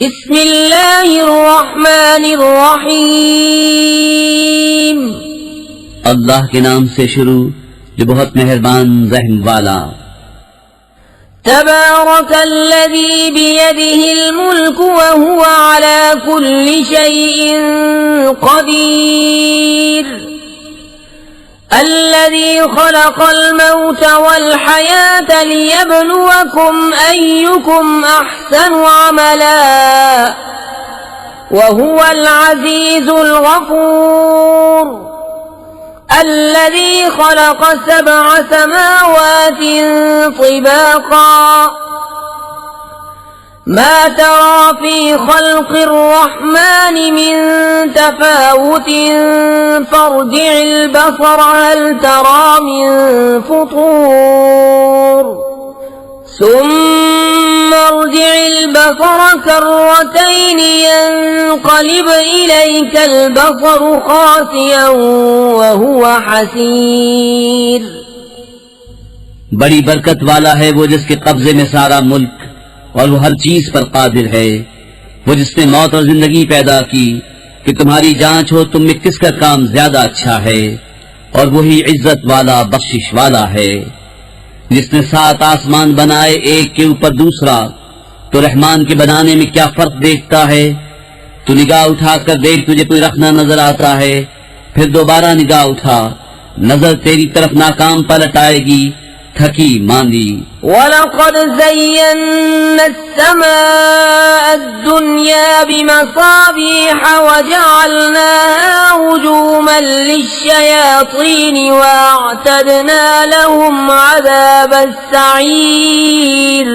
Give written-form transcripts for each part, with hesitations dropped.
बिस्मिल्लाहिर्रहमानिर्रहीम। अल्लाह के नाम से शुरू जो बहुत मेहरबान रहम वाला। तबारकल्लज़ी बियदिहिल मुल्क व हुवा अला कुल्लि शैइन क़दीर। अल्लज़ी खलक़ल मौत वल हयात लियब्लुवकुम अय्युकुम अहसनु अमला व हुवल अज़ीज़ुल गफ़ूर। الذي خلق 7 سماوات طباقا ما ترى في خلق الرحمن من تفاوت فارجع البصر هل ترى من فطور ثم ارجع البصر كرتين ينقلب إليك البصر خاسئا وهو حسير। बड़ी बरकत वाला है वो जिसके कब्जे में सारा मुल्क और वो हर चीज पर कादिर है। वो जिसने मौत और जिंदगी पैदा की कि तुम्हारी जांच हो तुम में किसका काम ज्यादा अच्छा है, और वही इज्जत वाला बख्शिश वाला है। जिसने 7 आसमान बनाए एक के ऊपर दूसरा, तो रहमान के बनाने में क्या फर्क देखता है। तू निगाह उठाकर देख, तुझे कोई रखना नजर आता है, फिर दोबारा निगाह उठा, नजर तेरी तरफ नाकाम पलट आएगी, थकी मांदी। वलक़द ज़य्यन्ना अस्समाअ अद्दुन्या बिमसाबीह वजअलनाहा रुजूमन लिश्शयातीन वअअतदना लहुम अज़ाबस सईर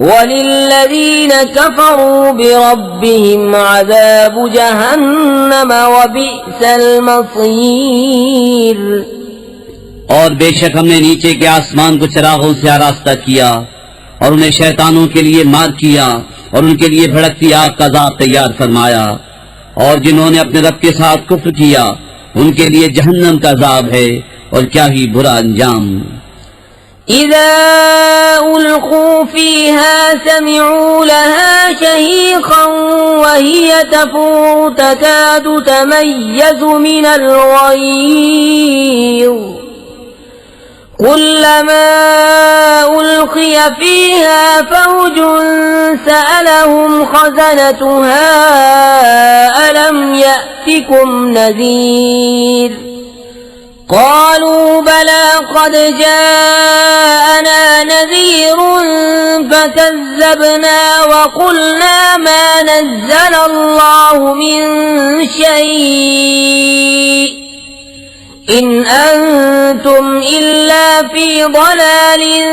वलिल्लज़ीन कफ़रू बिरब्बिहिम अज़ाबु जहन्नम वबिअसल मसीर। और बेशक हमने नीचे के आसमान को चिरागों से आरास्ता किया और उन्हें शैतानों के लिए मार किया और उनके लिए भड़कती आग का अज़ाब तैयार फरमाया। और जिन्होंने अपने रब के साथ कुफ्र किया उनके लिए जहन्नम का अज़ाब है और क्या ही बुरा अंजाम। इज़ा उल्क़ू फ़ीहा समिअू लहा शहीक़न व हिय तफ़ूरु तकादु तमय्यज़ु मिनल ग़यज़ कुल्लमा उल्क़िय फ़ीहा फ़ौज सअलहुम ख़ज़नतुहा अलम यअतिकुम नज़ीर क़ालू बला क़द जाअना नज़ीर फ़कज़्ज़बना वक़ुलना मा नज़्ज़लल्लाहु मिन शै'इन इन अंतुम इल्ला फी ضलालिन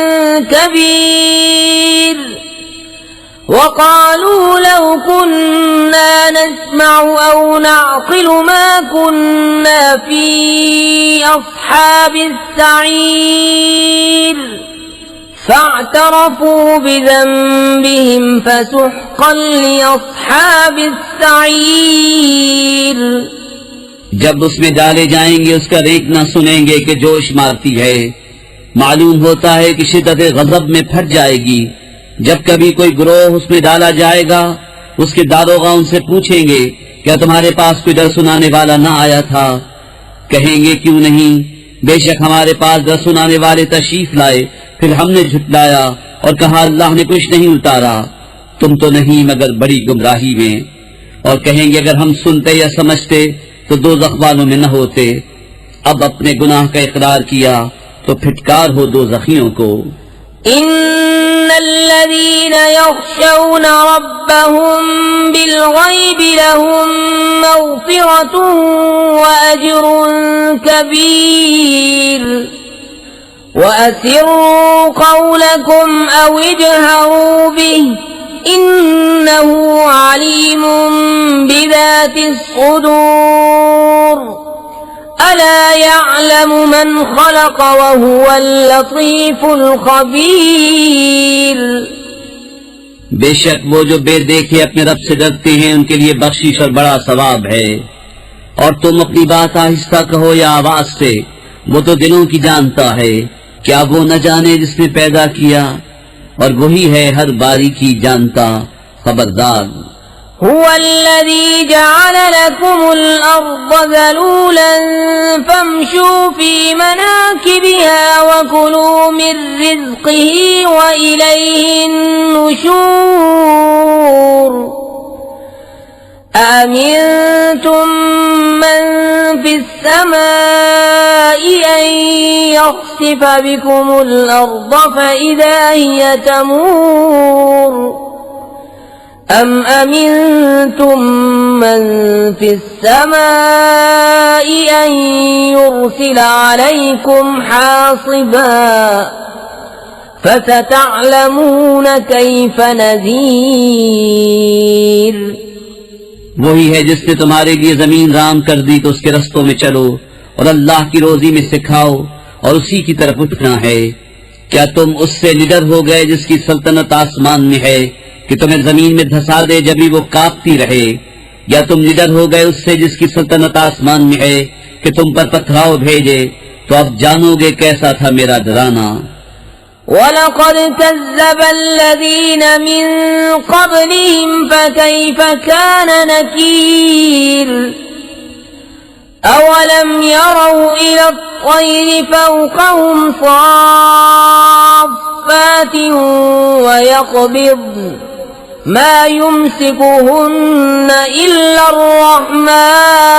कबीर वक़ालू लौ कुन्ना नस्मअु औ नअक़िलु मा कुन्ना फी अस्हाबिस सईर फ़अतरफ़ू बिज़ंबिहिम फ़सुह्क़न लिअस्हाबिस सईर। जब उसमें डाले जाएंगे उसका रेख न सुनेंगे कि जोश मारती है। मालूम होता है कि शिद्दत गज़ब में फट जाएगी। जब कभी कोई गिरोह उसमें डाला जाएगा उसके दारोगा उनसे पूछेंगे क्या तुम्हारे पास कोई डर सुनाने वाला न आया था। कहेंगे क्यों नहीं, बेशक हमारे पास डर सुनाने वाले तशरीफ लाए, फिर हमने झुटलाया और कहा अल्लाह ने कुछ नहीं उतारा, तुम तो नहीं मगर बड़ी गुमराही में। और कहेंगे अगर हम सुनते या समझते तो दोज़ख वालों में न होते। अब अपने गुनाह का इकरार किया तो फिटकार हो दोज़खियों को। इन्नल्लज़ीन यख़शौना रब्बहुम बिलग़ैबि लहुम मग़फ़िरतुन व अज्रुन कबीर वअसिर्रू क़ौलकुम औ इजहरू बिहि इन्नहु अलीमुम बिज़ातिस सुदूर अला यअलमु मन ख़लक़ व हुवल लतीफ़ुल ख़बीर। बेशक वो जो बेदेखे अपने रब से डरते हैं उनके लिए बख्शिश और बड़ा सवाब है। और तुम अपनी बात आहिस्ता कहो या आवाज से, वो तो दिलों की जानता है। क्या वो न जाने जिसने पैदा किया, और वही है हर बारीकी जानता, खबरदार। هو الذي جعل لكم الأرض ذلولا فامشوا في مناكبها وكلوا من رزقه وإليه النشور أأمنتم من في السماء أن يخسف بكم الأرض فإذا هي تمور أم أمنتم من في السماء أن يرسل عليكم حاصبا فستعلمون كيف نذير। वही है जिसने तुम्हारे लिए जमीन राम कर दी तो उसके रस्तों में चलो और अल्लाह की रोजी में से खाओ और उसी की तरफ उठना है। क्या तुम उससे निडर हो गए जिसकी सल्तनत आसमान में है कि तुम्हें जमीन में धंसा दे जब भी वो कांपती रहे, या तुम निडर हो गए उससे जिसकी सल्तनत आसमान में है कि तुम पर पथराव भेजे, तो अब जानोगे कैसा था मेरा डराना। وَلَقَدْ كَذَّبَ الَّذِينَ مِن قَبْلِهِمْ فَكَيْفَ كَانَ نَكِيرِ أَوَلَمْ يَرَوْا إِلَى الطَّيْرِ فَوْقَهُمْ صَافَّاتٍ وَيَقْبِضْنَ مَا يُمْسِكُهُنَّ إِلَّا الرَّحْمَنُ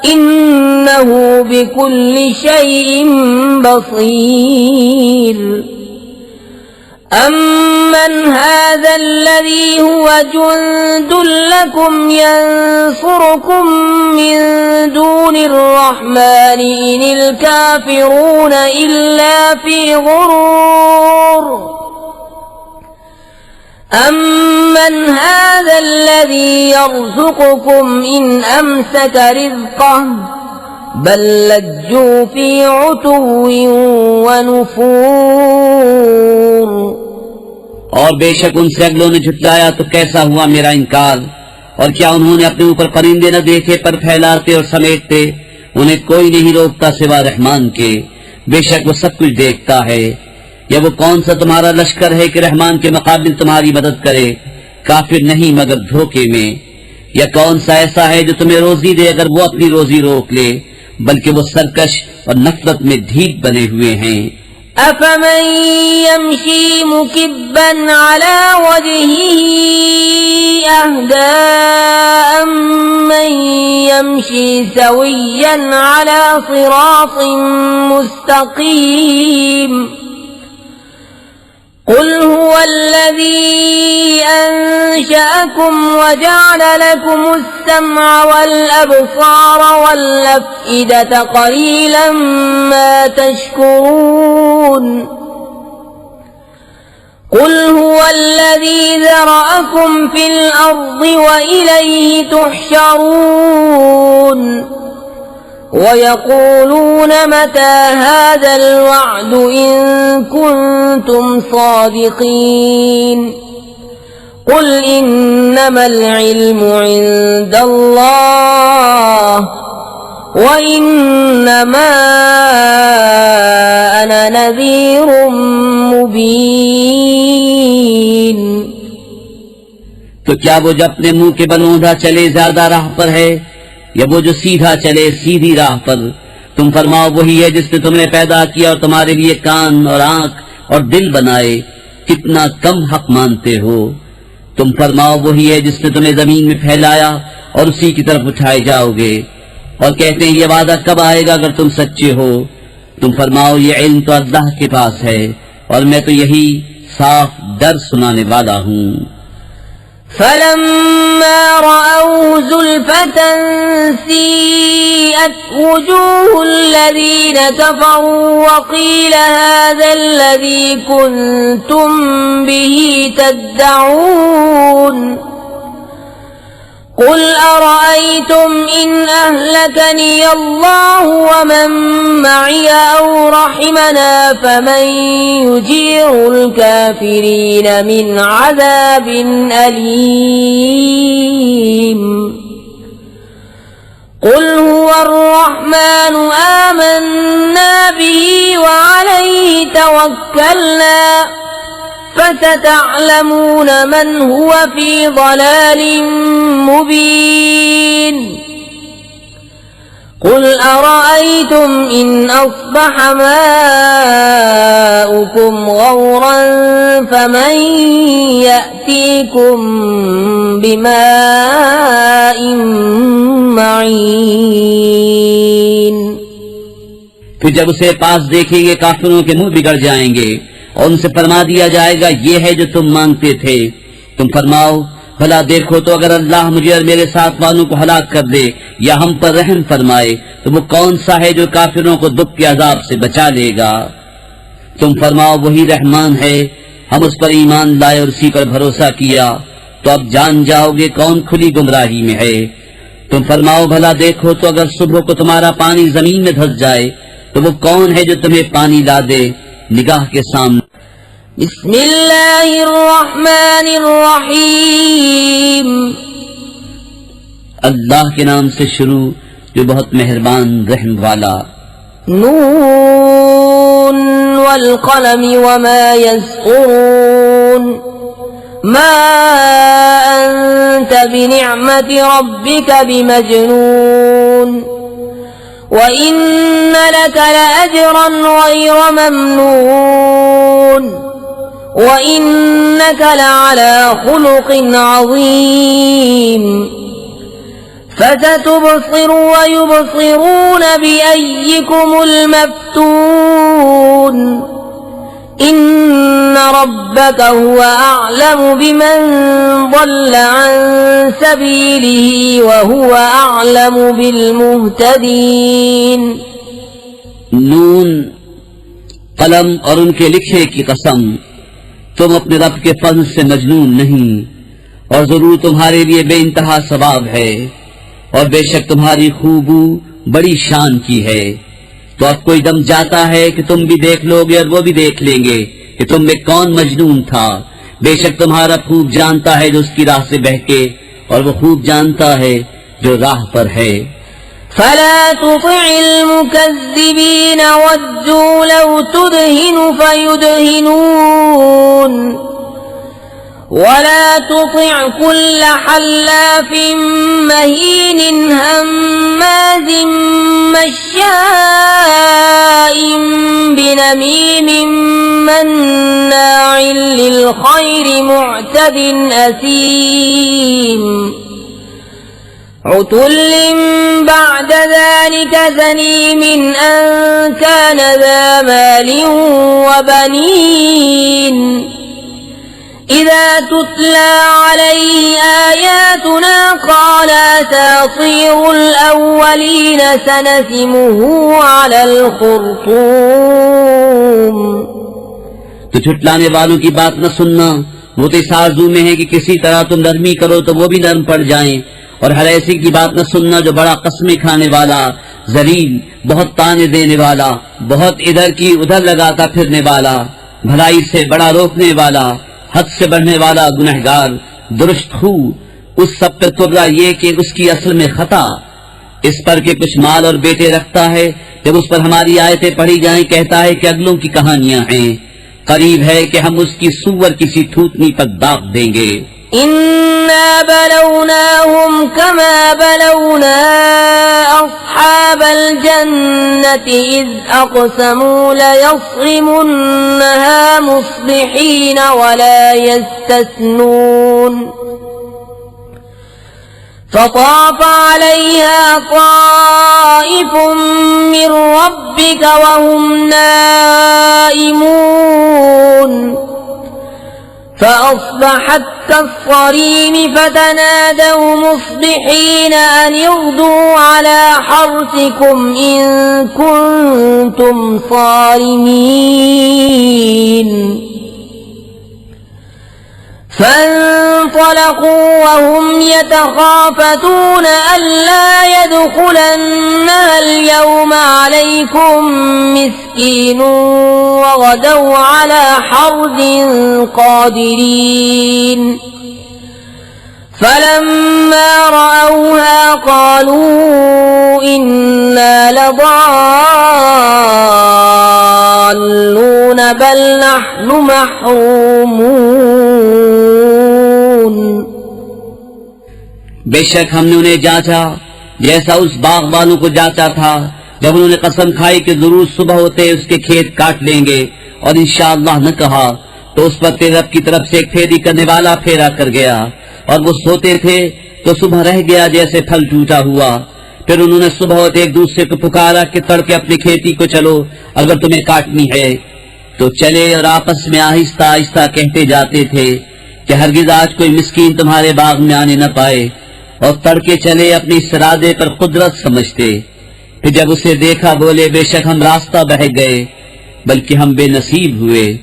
إِنَّهُ بِكُلِّ شَيْءٍ بَصِيرٌ أَمَّنْ هَذَا الَّذِي هُوَ جُندٌ لَكُمْ يَنصُرُكُم مِّن دُونِ الرَّحْمَنِ إِنِ الْكَافِرُونَ إِلَّا فِي غُرُورٍ أَمَّنْ هَذَا الَّذِي يَرْزُقُكُمْ إِنْ أَمْسَكَ رِزْقَهُ بَل لَّجُّوا فِي عُتُوٍّ وَنُفُورٍ। और बेशक उनसे अगलों ने झुटलाया तो कैसा हुआ मेरा इनकार, और क्या उन्होंने अपने ऊपर परिंदे न देखे पर फैलाते और समेटते, उन्हें कोई नहीं रोकता सिवा रहमान के, बेशक वो सब कुछ देखता है। या वो कौन सा तुम्हारा लश्कर है कि रहमान के मुकाबिल तुम्हारी मदद करे, काफिर नहीं मगर धोखे में। या कौन सा ऐसा है जो तुम्हें रोजी दे अगर वो अपनी रोजी रोक ले, बल्कि वो सरकश और नफरत में ढीठ बने हुए हैं। أفمن يمشي مكبا على وجهه أهدى أمن يمشي سويا على صراط مستقيم قل هو الذي أنشأكم وجعل لكم السمع والأبصار والأفئدة قليلا ما تشكرون قل هو الذي ذرأكم في الأرض وإليه تحشرون ويقولون متى هذا الوعد إن كنتم صادقين قل إنما العلم عند الله وإنما أنا نذير مبين। तो क्या वो जो अपने मुंह के बल ऊंधा चले ज्यादा राह पर है, या वो जो सीधा चले सीधी राह पर? तुम फरमाओ वही है जिसने तुम्हें पैदा किया और तुम्हारे लिए कान और आंख और दिल बनाए, कितना कम हक मानते हो। तुम फरमाओ वही है जिसने तुम्हें जमीन में फैलाया और उसी की तरफ उठाए जाओगे। और कहते हैं ये वादा कब आएगा अगर तुम सच्चे हो? तुम फरमाओ ये इल्म तो अल्लाह के पास है और मैं तो यही साफ डर सुनाने वाला हूँ। فَلَمَّا رَأَوْهُ زُلْفَةً سِيئَتْ وُجُوهُ الَّذِينَ كَفَرُوا وَقِيلَ هَذَا الَّذِي كُنتُم بِهِ تَدَّعُونَ قُلْ أَرَأَيْتُمْ إِنْ أَهْلَكَنِيَ اللَّهُ وَمَن مَّعِيَ أَوْ رَحِمَنَا فَمَن يُجِيرُ الْكَافِرِينَ مِنْ عَذَابٍ أَلِيمٍ قُلْ هُوَ الرَّحْمَنُ آمَنَّا بِهِ وَعَلَيْهِ تَوَكَّلْنَا فستعلمون من هو في ضلال مبين قل أرأيتم إن أصبح ماؤكم غورا فمن يأتيكم بماء معين। फिर जब उसे पास देखेंगे काफिरों के मुंह बिगड़ जाएंगे और उनसे फरमा दिया जाएगा ये है जो तुम मांगते थे। तुम फरमाओ भला देखो तो अगर अल्लाह मुझे और मेरे साथ वालों को हलाक कर दे या हम पर रहम फरमाए तो वो कौन सा है जो काफिरों को दुख के अजाब से बचा लेगा। तुम फरमाओ वही रहमान है, हम उस पर ईमान लाए और उसी पर भरोसा किया तो अब जान जाओगे कौन खुली गुमराही में है। तुम फरमाओ भला देखो तो अगर सुबह को तुम्हारा पानी जमीन में धंस जाए तो वो कौन है जो तुम्हें पानी ला दे निगाह के सामने। बिस्मिल्लाहिर्रहमानिर्रहीम। अल्लाह के नाम से शुरू जो बहुत मेहरबान रहम वाला। नून वल क़लमि वमा यस्क़ून मा अंत बिनिअमति रब्बिका बिमजनून व इन्न लक लअजरन गैर ममनून व इन्नक लअला खुलुक़िन अज़ीम फसतुबसिरु व युबसिरून बिअय्यिकुमुल मफ्तून इन्न रब्बक हुव अअलमु बिमन ضل अन सबीलिही व हुव अअलमु बिलमुहतदीन। नून कलम और उनके लिखे की कसम, तुम अपने रब के फज़्ल से मजनून नहीं और जरूर तुम्हारे लिए बेइंतहा सवाब है और बेशक तुम्हारी खूबू बड़ी शान की है। तो अब कोई दम जाता है कि तुम भी देख लोगे और वो भी देख लेंगे कि तुम में कौन मजनून था। बेशक तुम्हारा खूब जानता है जो उसकी राह से बहके और वो खूब जानता है जो राह पर है। फला तुतिअल मुकज़्ज़िबीन वद्दू लौ तुदहिनु फयुदहिनून वला तुतिअ कुल्ल हल्लाफिन महीन हम्माज़िन मश्शाइन बिनमीमिन मन्नाइल लिलखैरि मुअतदिन असीम उतुल्लिन बअद ज़ालिक ज़नीमिन अन कान ज़ा मालिन व बनीन इज़ा तुतला अलैहि आयातुना क़ाल असातीरुल अव्वलीन सनसिमुहु अलल खुर्तूम। तो झुटलाने वालों की बात न सुनना, वो तो इस आरज़ू में है कि किसी तरह तुम नरमी करो तो वो भी नरम पड़ जाएं। और हर ऐसी की बात न सुनना जो बड़ा कस्में खाने वाला, जलील, बहुत ताने देने वाला, बहुत इधर की उधर लगाता फिरने वाला, भलाई से बड़ा रोकने वाला, हद से बढ़ने वाला गुनहगार, दुरुस्त खू, उस सब पे तुर्रा ये कि उसकी असल में खता इस पर के कुछ माल और बेटे रखता है। जब उस पर हमारी आयतें पढ़ी जाएं कहता है कि अगलों की कहानियां हैं। करीब है कि हम उसकी सूअर किसी थूथनी पर दाग देंगे। इन्ना बलौनाहुम कमा बलौना अस्हाबल जन्नति इज़ अक़समू लयस्रिमुन्नहा मुस्बिहीन वला यस्तस्नून फताफ़ अलैहा ताइफ़ुम मिर रब्बिक वहुम नाइमून فأصبحت كالصريم فتنادوا مصبحين أن اغدوا على حرثكم إن كنتم صارمين فانطلقوا وهم يتخافتون ألا يدخلنها اليوم عليكم مسكين وغدوا على حرد قادرين فلما رأوها قالوا إنا لضالون ضالون بل نحن محرومون। बेशक हमने उन्हें जांचा जैसा उस बाग वालों को जांचा था जब उन्होंने कसम खाई कि जरूर सुबह होते उसके खेत काट लेंगे और इंशाअल्लाह न कहा तो उस पर तेरे रब की तरफ से एक फेरी करने वाला फेरा कर गया और वो सोते थे तो सुबह रह गया जैसे फल टूटा हुआ। फिर उन्होंने सुबह होते एक दूसरे को पुकारा कि तड़के अपनी खेती को चलो, अगर तुम्हें काटनी है तो चले, और आपस में आहिस्ता आहिस्ता कहते जाते थे कि हरगिज आज कोई मिस्कीन तुम्हारे बाग में आने न पाए, और तड़के चले अपने इस इरादे पर कुदरत समझते। फिर जब उसे देखा बोले बेशक हम रास्ता बह गए बल्कि हम बेनसीब हुए।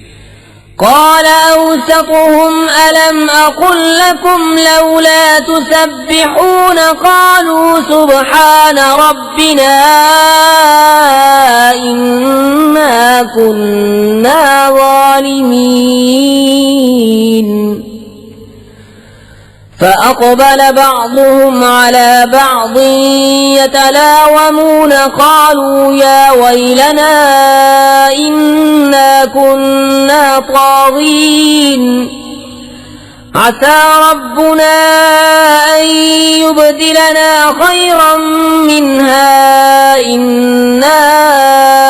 قال أوسطهم ألم أقل لكم لولا تسبحون قالوا سبحان ربنا إنا كنا ظالمين فأقبل بعضهم على بعض يتلاومون قالوا يا ويلنا إنا كنا طاغين عسى ربنا أن يبدلنا خيرا منها إنا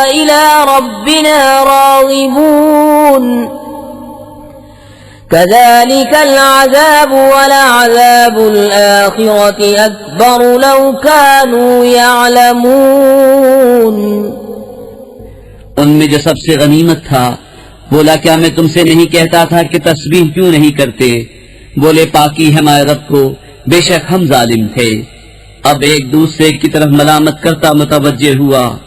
إلى ربنا راغبون كذلك العذاب ولعذاب الآخرة أكبر لو كانوا يعلمون। उनमें जो सबसे गनीमत था बोला क्या मैं तुमसे नहीं कहता था कि तस्बीह क्यों नहीं करते? बोले पाकी है हमारे रब को, बेशक हम जालिम थे। अब एक दूसरे की तरफ मलामत करता मुतवज्जे हुआ,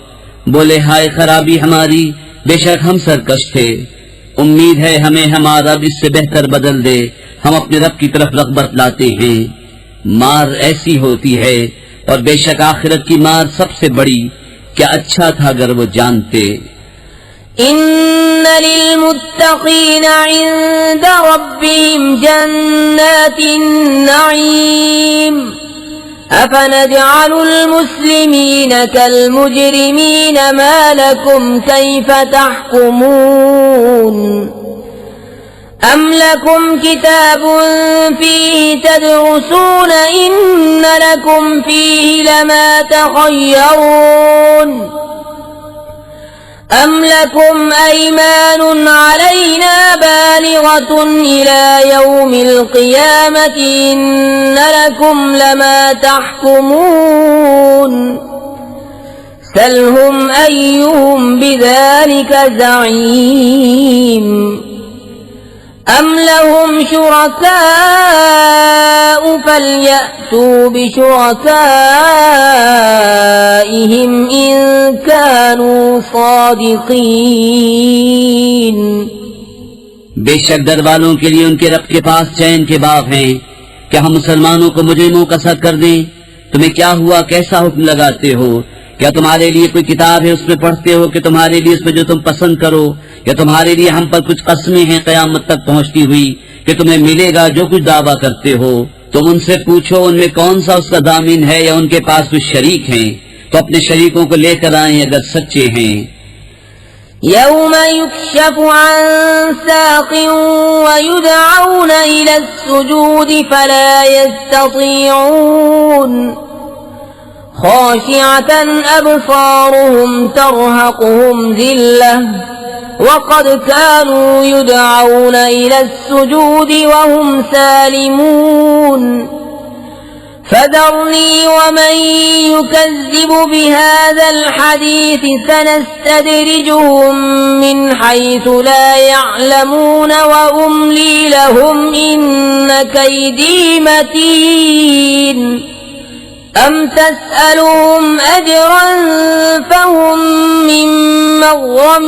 बोले हाय खराबी हमारी, बेशक हम सरकश थे। उम्मीद है हमें हमारा रब इससे बेहतर बदल दे, हम अपने रब की तरफ रग़बत लाते हैं। मार ऐसी होती है और बेशक आखिरत की मार सबसे बड़ी, क्या अच्छा था अगर वो जानते। إن للمتقين عند ربهم جنات النعيم أفنجعل المسلمين كالمجرمين ما لكم كيف تحكمون أم لكم كتاب فيه تدرسون إن لكم فيه لما تخيرون أم لكم أيمان علينا بالغة إلى يوم القيامة إن لكم لما تحكمون سلهم أيهم بذلك زعيم أم لهم شركاء فليأتوا بشركائهم إن كانوا صادقين। बेशक दर वालों के लिए उनके रब के पास चैन के बाग हैं। क्या हम मुसलमानों को मुजरिमों का साथ कर दें? तुम्हें क्या हुआ, कैसा हुक्म लगाते हो? क्या तुम्हारे लिए कोई किताब है उसमें पढ़ते हो कि तुम्हारे लिए उसमें जो तुम पसंद करो, या तुम्हारे लिए हम पर कुछ कस्में हैं क़यामत तक पहुंचती हुई कि तुम्हें मिलेगा जो कुछ दावा करते हो? तुम उनसे पूछो उनमें कौन सा उसका दामिन है या उनके पास कुछ शरीक हैं, तो अपने शरीकों को लेकर आए अगर सच्चे हैं। यौम युक्शफु अन साक़िन व युदअऊन इला अस्सुजूद फला यस्ततीऊन खाशिअतन अबसारुहुम तर्हक़ुहुम ज़िल्लह वक़द कानू युदअऊन इला अस्सुजूद वहुम सालिमून फदरनी वमन युकज़्ज़िबु बिहाज़ल हदीस सनस्तदरिजुहुम मिन हैसु ला यअलमून व उम्ली लहुम इन्न कैदी मतीन أم تسألهم أجرا فهم من مغرم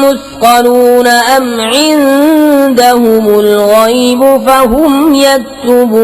مثقلون أم عندهم الغيب فهم يكتبون।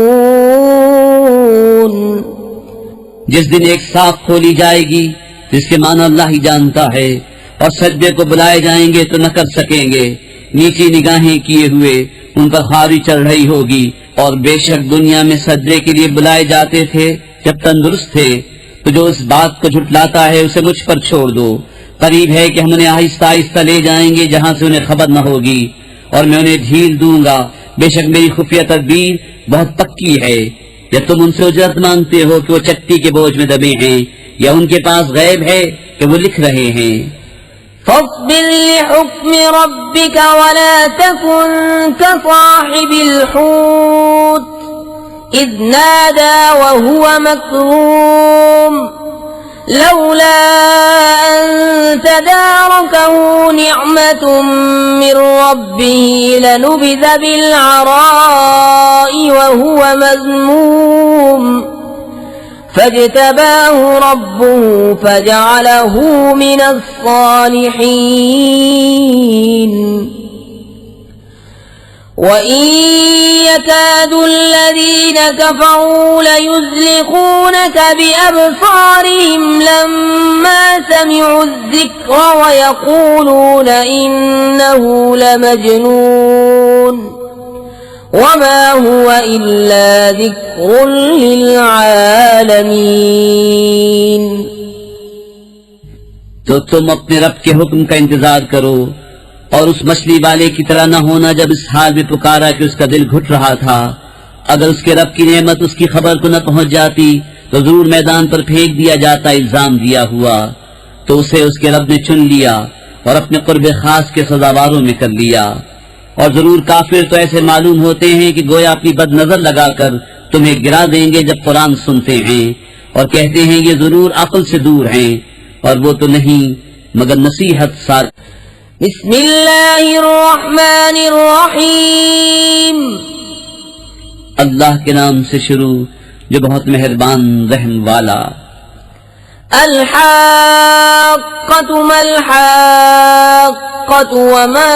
जिस दिन एक साख खोली जाएगी जिसके माना अल्लाह ही जानता है, और सजदे को बुलाए जाएंगे तो न कर सकेंगे, नीची निगाहें किए हुए उन पर खारी चढ़ रही होगी। और बेशक दुनिया में सजदे के लिए बुलाए जाते थे जब तंदुरुस्त थे, तो जो इस बात को झुटलाता है उसे मुझ पर छोड़ दो, करीब है कि हम उन्हें आहिस्ता आहिस्ता ले जाएंगे जहां से उन्हें खबर न होगी, और मैं उन्हें ढील दूंगा। बेशक मेरी खुफिया तदबीर बहुत पक्की है। या तुम उनसे उजरत मांगते हो कि वो चट्टी के बोझ में दबे हैं, या उनके पास गैब है कि वो लिख रहे हैं। فاصبر لحكم ربك ولا تكن كصاحب الحوت إذ نادى وهو مكظوم لولا أن تداركه نعمة من ربه لنبذ بالعراء وهو مذموم فاجتباه ربه فجعله من الصالحين وإن يكاد الذين كفروا ليزلقونك بأبصارهم لما سمعوا الذكر ويقولون إنه لمجنون وما هو إلا ذكر للعالمين। तो तुम अपने रब के हुक्म का इंतजार करो और उस मछली वाले की तरह न होना जब इस हाल में पुकारा कि उसका दिल घुट रहा था। अगर उसके रब की नेमत उसकी खबर को न पहुंच जाती तो जरूर मैदान पर फेंक दिया जाता इल्जाम दिया हुआ। तो उसे उसके रब ने चुन लिया और अपने कुर्ब खास के सजावारों में कर लिया। और जरूर काफिर तो ऐसे मालूम होते हैं कि गोया अपनी बदनजर लगाकर तुम्हें गिरा देंगे जब कुरान सुनते हैं, और कहते हैं ये जरूर अक्ल से दूर हैं, और वो तो नहीं मगर नसीहत सार। बिस्मिल्लाहिर्रहमानिर्रहीम। अल्लाह के नाम से शुरू जो बहुत मेहरबान रहम वाला। अल-हाक़्क़तु मल-हाक़्क़तु वमा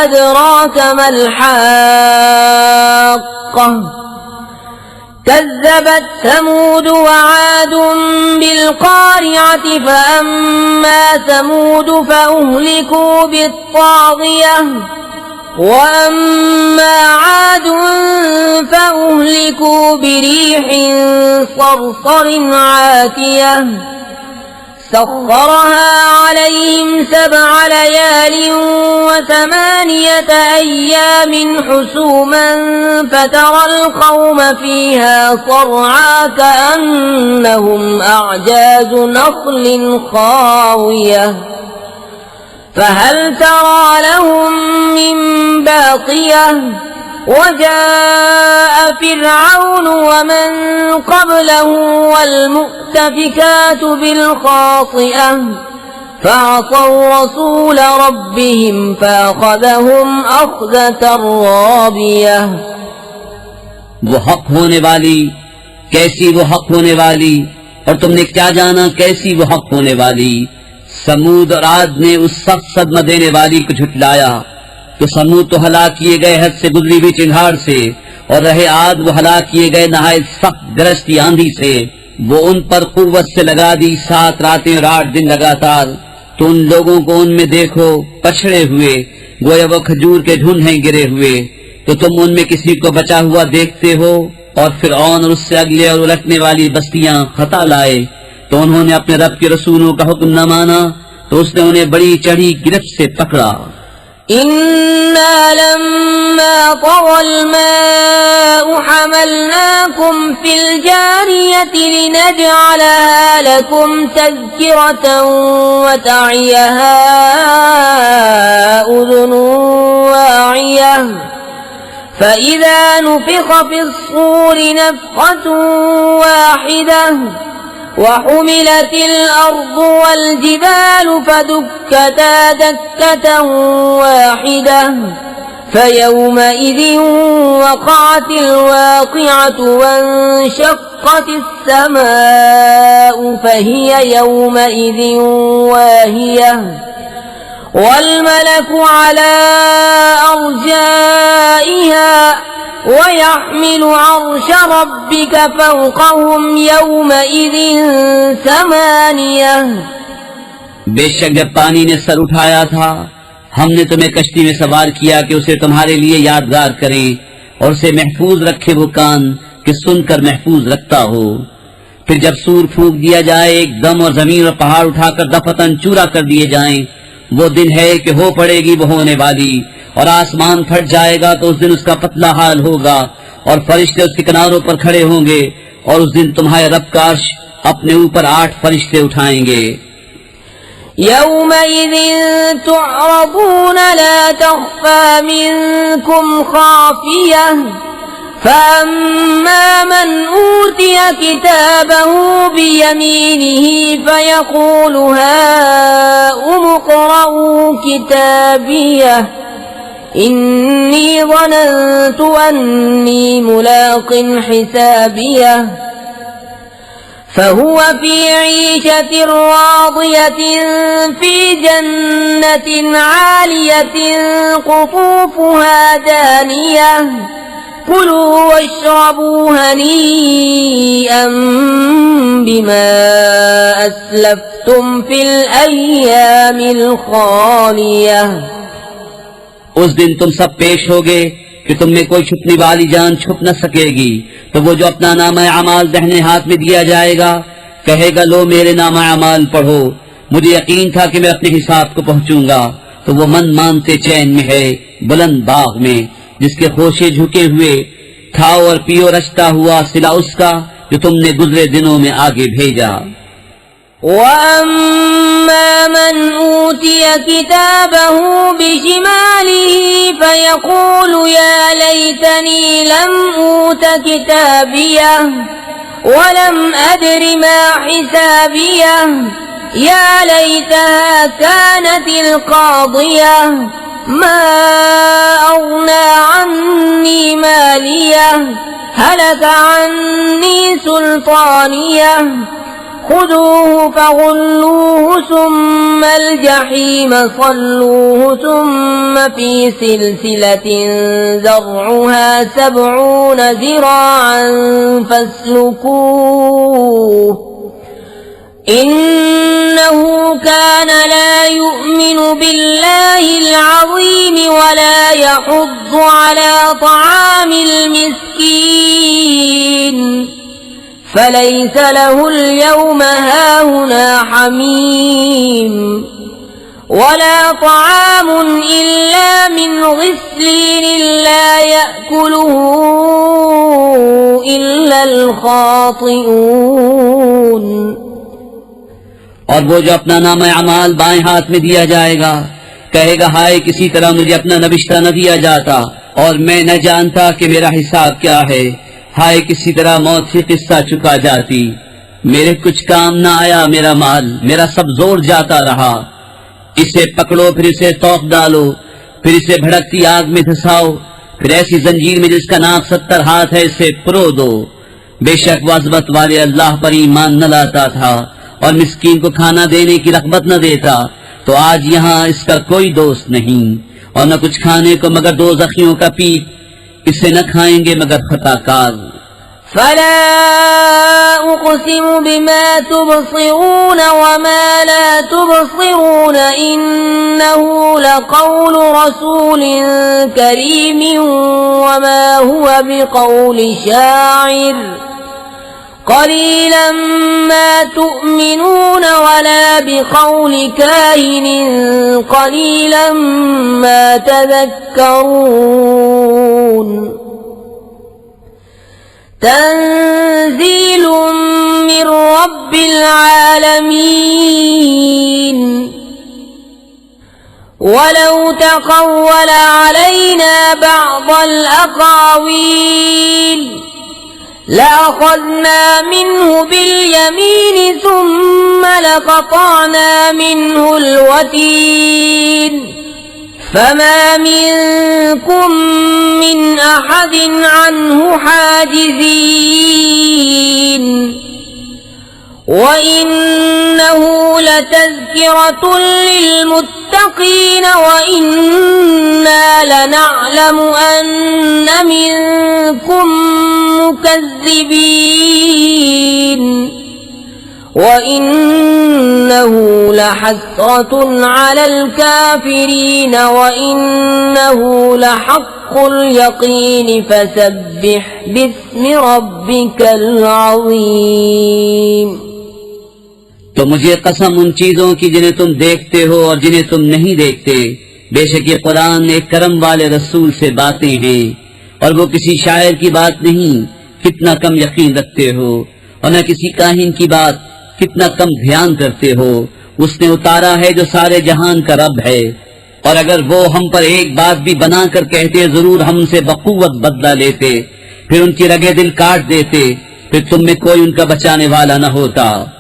अदराक मल-हाक़्क़ह कज़्ज़बत समूद वआद बिल-क़ारिअति फ़अम्मा समूद फ़अहलिकू बित्ताग़ियह वअम्मा आद फ़अहलिकू बिरीह सरसर आतियह सख्खरहा अलैहिम सबअ लयालिन वथमानियत अय्यामिन हुसूमन फतरल कौम फीहा सरआ कअन्नहुम अअजाज़ु नख़्लिन खावियह فهل ترى لهم من باقية وجاء فرعون ومن قبله والمؤتفكات بالخاطئة فعصوا رسول ربهم فأخذهم أخذة رابية। वो हक होने वाली, कैसी वो हक होने वाली, और तुमने क्या जाना कैसी वो हक होने वाली। समूद और आद ने उस सख्त सदमा देने वाली को झुटलाया तो समूद तो हलाक किए गए हद से गुजरी हुई चिंगार से, और रहे आद वो हलाक किए गए नहायत सख्त गरजती आंधी से। वो उन पर कुव्वत से लगा दी 7 रातें और 8 दिन लगातार। तो उन लोगों को उनमें देखो पछड़े हुए, गोया वो खजूर के ढूंढ हैं गिरे हुए। तो तुम उनमें किसी को बचा हुआ देखते हो। और फिरऔन और उससे अगले और उलटने वाली बस्तियां खता लाए तो उन्होंने अपने रब के रसूलों का हुक्म न माना, तो उसने उन्हें बड़ी चढ़ी गिरफ्त से पकड़ा। इन्ना लम्मा तग़ल माउ हमलनाकुम फिल जारियति लिनजअलहा लकुम तज़किरतन व तअयहा उज़ुनुन वाइयह फ़इज़ा नुफ़िख़ फ़िस्सूरि नफ़ख़तुन वाहिदह وحملت الأرض والجبال فدكتا دكة واحدة فيومئذ وقعت الواقعة وانشقت السماء فهي يومئذ واهية والملك على أرجائها ويحمل عرش ربك فوقهم يومئذ ثمانية। बेशक जब पानी ने सर उठाया था हमने तुम्हें कश्ती में सवार किया कि उसे तुम्हारे लिए यादगार करें और उसे महफूज रखे वो कान कि सुनकर महफूज रखता हो। फिर जब सूर फूंक दिया जाए एकदम और जमीन और पहाड़ उठाकर दफतन चूरा कर दिए जाएं, वो दिन है कि हो पड़ेगी वो होने वाली, और आसमान फट जाएगा तो उस दिन उसका पतला हाल होगा, और फरिश्ते उसके किनारों पर खड़े होंगे, और उस दिन तुम्हारे रब का अर्श अपने ऊपर 8 फरिश्ते उठाएंगे। यौमइज़िन तुअरदून ला तख़फ़ा मिनकुम ख़ाफ़ियह फअम्मा मन ऊतिय किताबहु बियमीनिही फयक़ूलु हाउम इक़रऊ किताबियह इन्नी ज़नन्तु अन्नी मुलाक़िन हिसाबियह फहुव फी ईशतिन रादियतिन फी जन्नतिन आलियतिन क़ुतूफ़ुहा दानियह कुलू वश्रबू हनीअम बिमा अस्लफ्तुम फिल अय्यामिल ख़ालियह। उस दिन तुम सब पेश होगे कि तुम में कोई छुपने वाली जान छुप न सकेगी, तो वो जो अपना नामा अमाल दाहिने हाथ में दिया जाएगा कहेगा, लो मेरे नामा अमाल पढ़ो, मुझे यकीन था कि मैं अपने हिसाब को पहुंचूंगा। तो वो मन मानते चैन में है बुलंद बाग में, जिसके खोशे झुके हुए, खाओ और पियो रचता हुआ सिला उसका जो तुमने गुजरे दिनों में आगे भेजा। वअम्मा मन ऊतिय किताबहु बिशिमालिही फयक़ूलु या लैतनी लम ऊत किताबियह वलम अद्रि मा हिसाबियह या लैतहा कानतिल क़ादियह मा अग़ना अन्नी मालियह हलक अन्नी सुल्तानियह खुदूहु फग़ुल्लूहु सुम्मल जहीम सल्लूहु सुम्म फी सिलसिलतिन ज़रउहा 70 ज़िराअन फस्लुकूहु इन्नहु कान ला युमिनु बिल्लाहिल अज़ीम वला यहुद्दु अला तआमिल मिस्कीन फलैस लहुल यौम हाहुना हमीम वला तआमुन इल्ला मिन ग़िस्लीन ला यअकुलुहु इल्लल ख़ातिऊन। और वो जो अपना नामा अमाल बाएं हाथ में दिया जाएगा कहेगा, हाय किसी तरह मुझे अपना नबिश्ता न दिया जाता और मैं न जानता कि मेरा हिसाब क्या है। हाय किसी तरह मौत से किस्सा चुका जाती, मेरे कुछ काम न आया मेरा माल, मेरा सब जोर जाता रहा। इसे पकड़ो, फिर इसे तौक डालो, फिर इसे भड़कती आग में धसाओ, फिर ऐसी जंजीर में जिसका नाक 70 हाथ है इसे पुरो दो। बेशक वो अज़मत वाले अल्लाह पर ईमान न लाता था और मिस्कीन को खाना देने की रग़बत न देता, तो आज यहाँ इसका कोई दोस्त नहीं और न कुछ खाने को मगर दोज़खियों का पीप, इसे न खाएंगे मगर खताकार। फला उक़सिमु बिमा तुबसिरून वमा ला तुबसिरून इन्नहु लक़ौलु रसूलिन करीमिन वमा हुवा बिक़ौलि शाइर क़लीलन मा तुअमिनून वला बिक़ौलि काहिनिन क़लीलन मा तज़क्करून। तंज़ीलुम मिर रब्बिल आलमीन वलौ तक़व्वल अलैना बअज़ल अक़ावील लअख़ज़ना मिन्हु बिल-यमीन सुम्म लक़तअना मिन्हुल वतीन फमा मिनकुम मिन अहदिन अन्हु हाजिज़ीन वइन्नहु लतज़किरतुन लिलमुत्तक़ीन वइन्ना लनअलमु अन्न मिनकुम मुकज़्ज़िबीन वइन्नहु लहस्रतुन अलल काफिरीन वइन्नहु लहक़्क़ुल हक़्क़ुल यक़ीन फसब्बिह बिस्मि रब्बिकल अज़ीम। तो मुझे कसम उन चीजों की जिन्हें तुम देखते हो और जिन्हें तुम नहीं देखते, बेशक ये कुरान एक करम वाले रसूल से बातें हैं और वो किसी शायर की बात नहीं, कितना कम यकीन रखते हो, और न किसी काहिन की बात, कितना कम ध्यान करते हो। उसने उतारा है जो सारे जहान का रब है, और अगर वो हम पर एक बात भी बनाकर कहते जरूर हमसे बकुवत बदला लेते, फिर उनकी रगे दिल काट देते, फिर तुम में कोई उनका बचाने वाला न होता।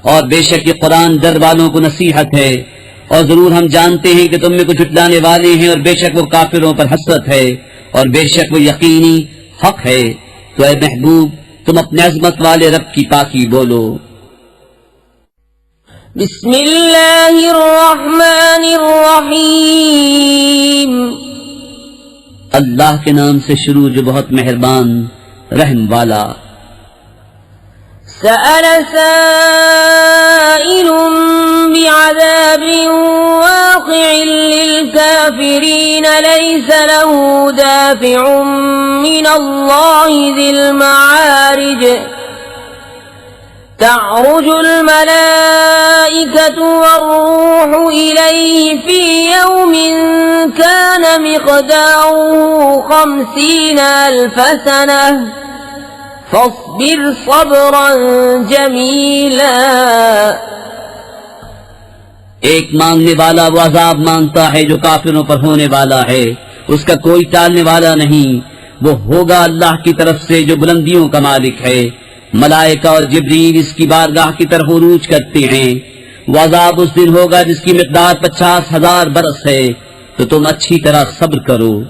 और बेशक ये कुरान डर वालों को नसीहत है, और जरूर हम जानते हैं कि तुम में कुछ झुठलाने वाले हैं, और बेशक वो काफिरों पर हसरत है, और बेशक वो यकीनी हक है। तो ऐ महबूब, तुम अपने अजमत वाले रब की पाकी बोलो। बिस्मिल्लाहिर्रहमानिर्रहीम। अल्लाह के नाम से शुरू जो बहुत मेहरबान रहम वाला। सअल साइलुम बिअज़ाबिन वाक़िअन लिलकाफ़िरीन लैसा लहू दाफ़िउन मिनल्लाहि ज़िल मआरिज। तअरुजुल मलाइकतु वर्रूहु इलैहि फी यौमिन कान मिक़दारुहु 50 अल्फ़ सनह फ़स्बिर सब्रन जमीला। एक मांगने वाला वो अजाब मांगता है जो काफिरों पर होने वाला है, उसका कोई टालने वाला नहीं। वो होगा अल्लाह की तरफ से जो बुलंदियों का मालिक है। मलाइका और जिब्रील इसकी बारगाह की तरफ उरूज करते हैं। वो अजाब उस दिन होगा जिसकी मिक़दार 50,000 बरस है, तो तुम अच्छी तरह सब्र करो।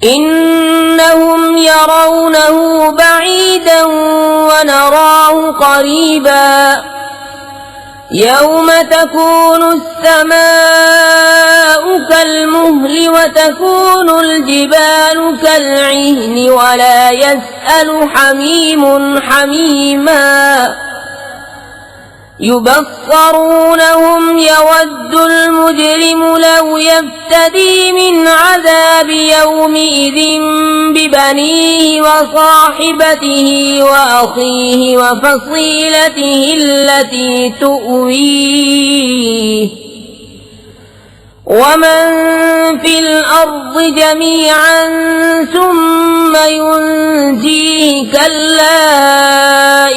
इन्नहुम यरौनहु बईदन व नराहु क़रीबा यौम तकूनु अस्समाउ कल्मुहलि व तकूनुल जिबालु कल्इह्नि व ला यसअलु हमीमुन हमीमा। युबस्सरूनहुम यवद्दुल मुजरिमु लौ यफ्तदी मिन अज़ाबि यौमिइज़िन बिबनीहि व साहिबतिहि व अखीहि व फसीलतिहि अल्लती तुअवीह वमन फिल अर्ज़ि जमीअन सुम्म युनजीहि कल्ला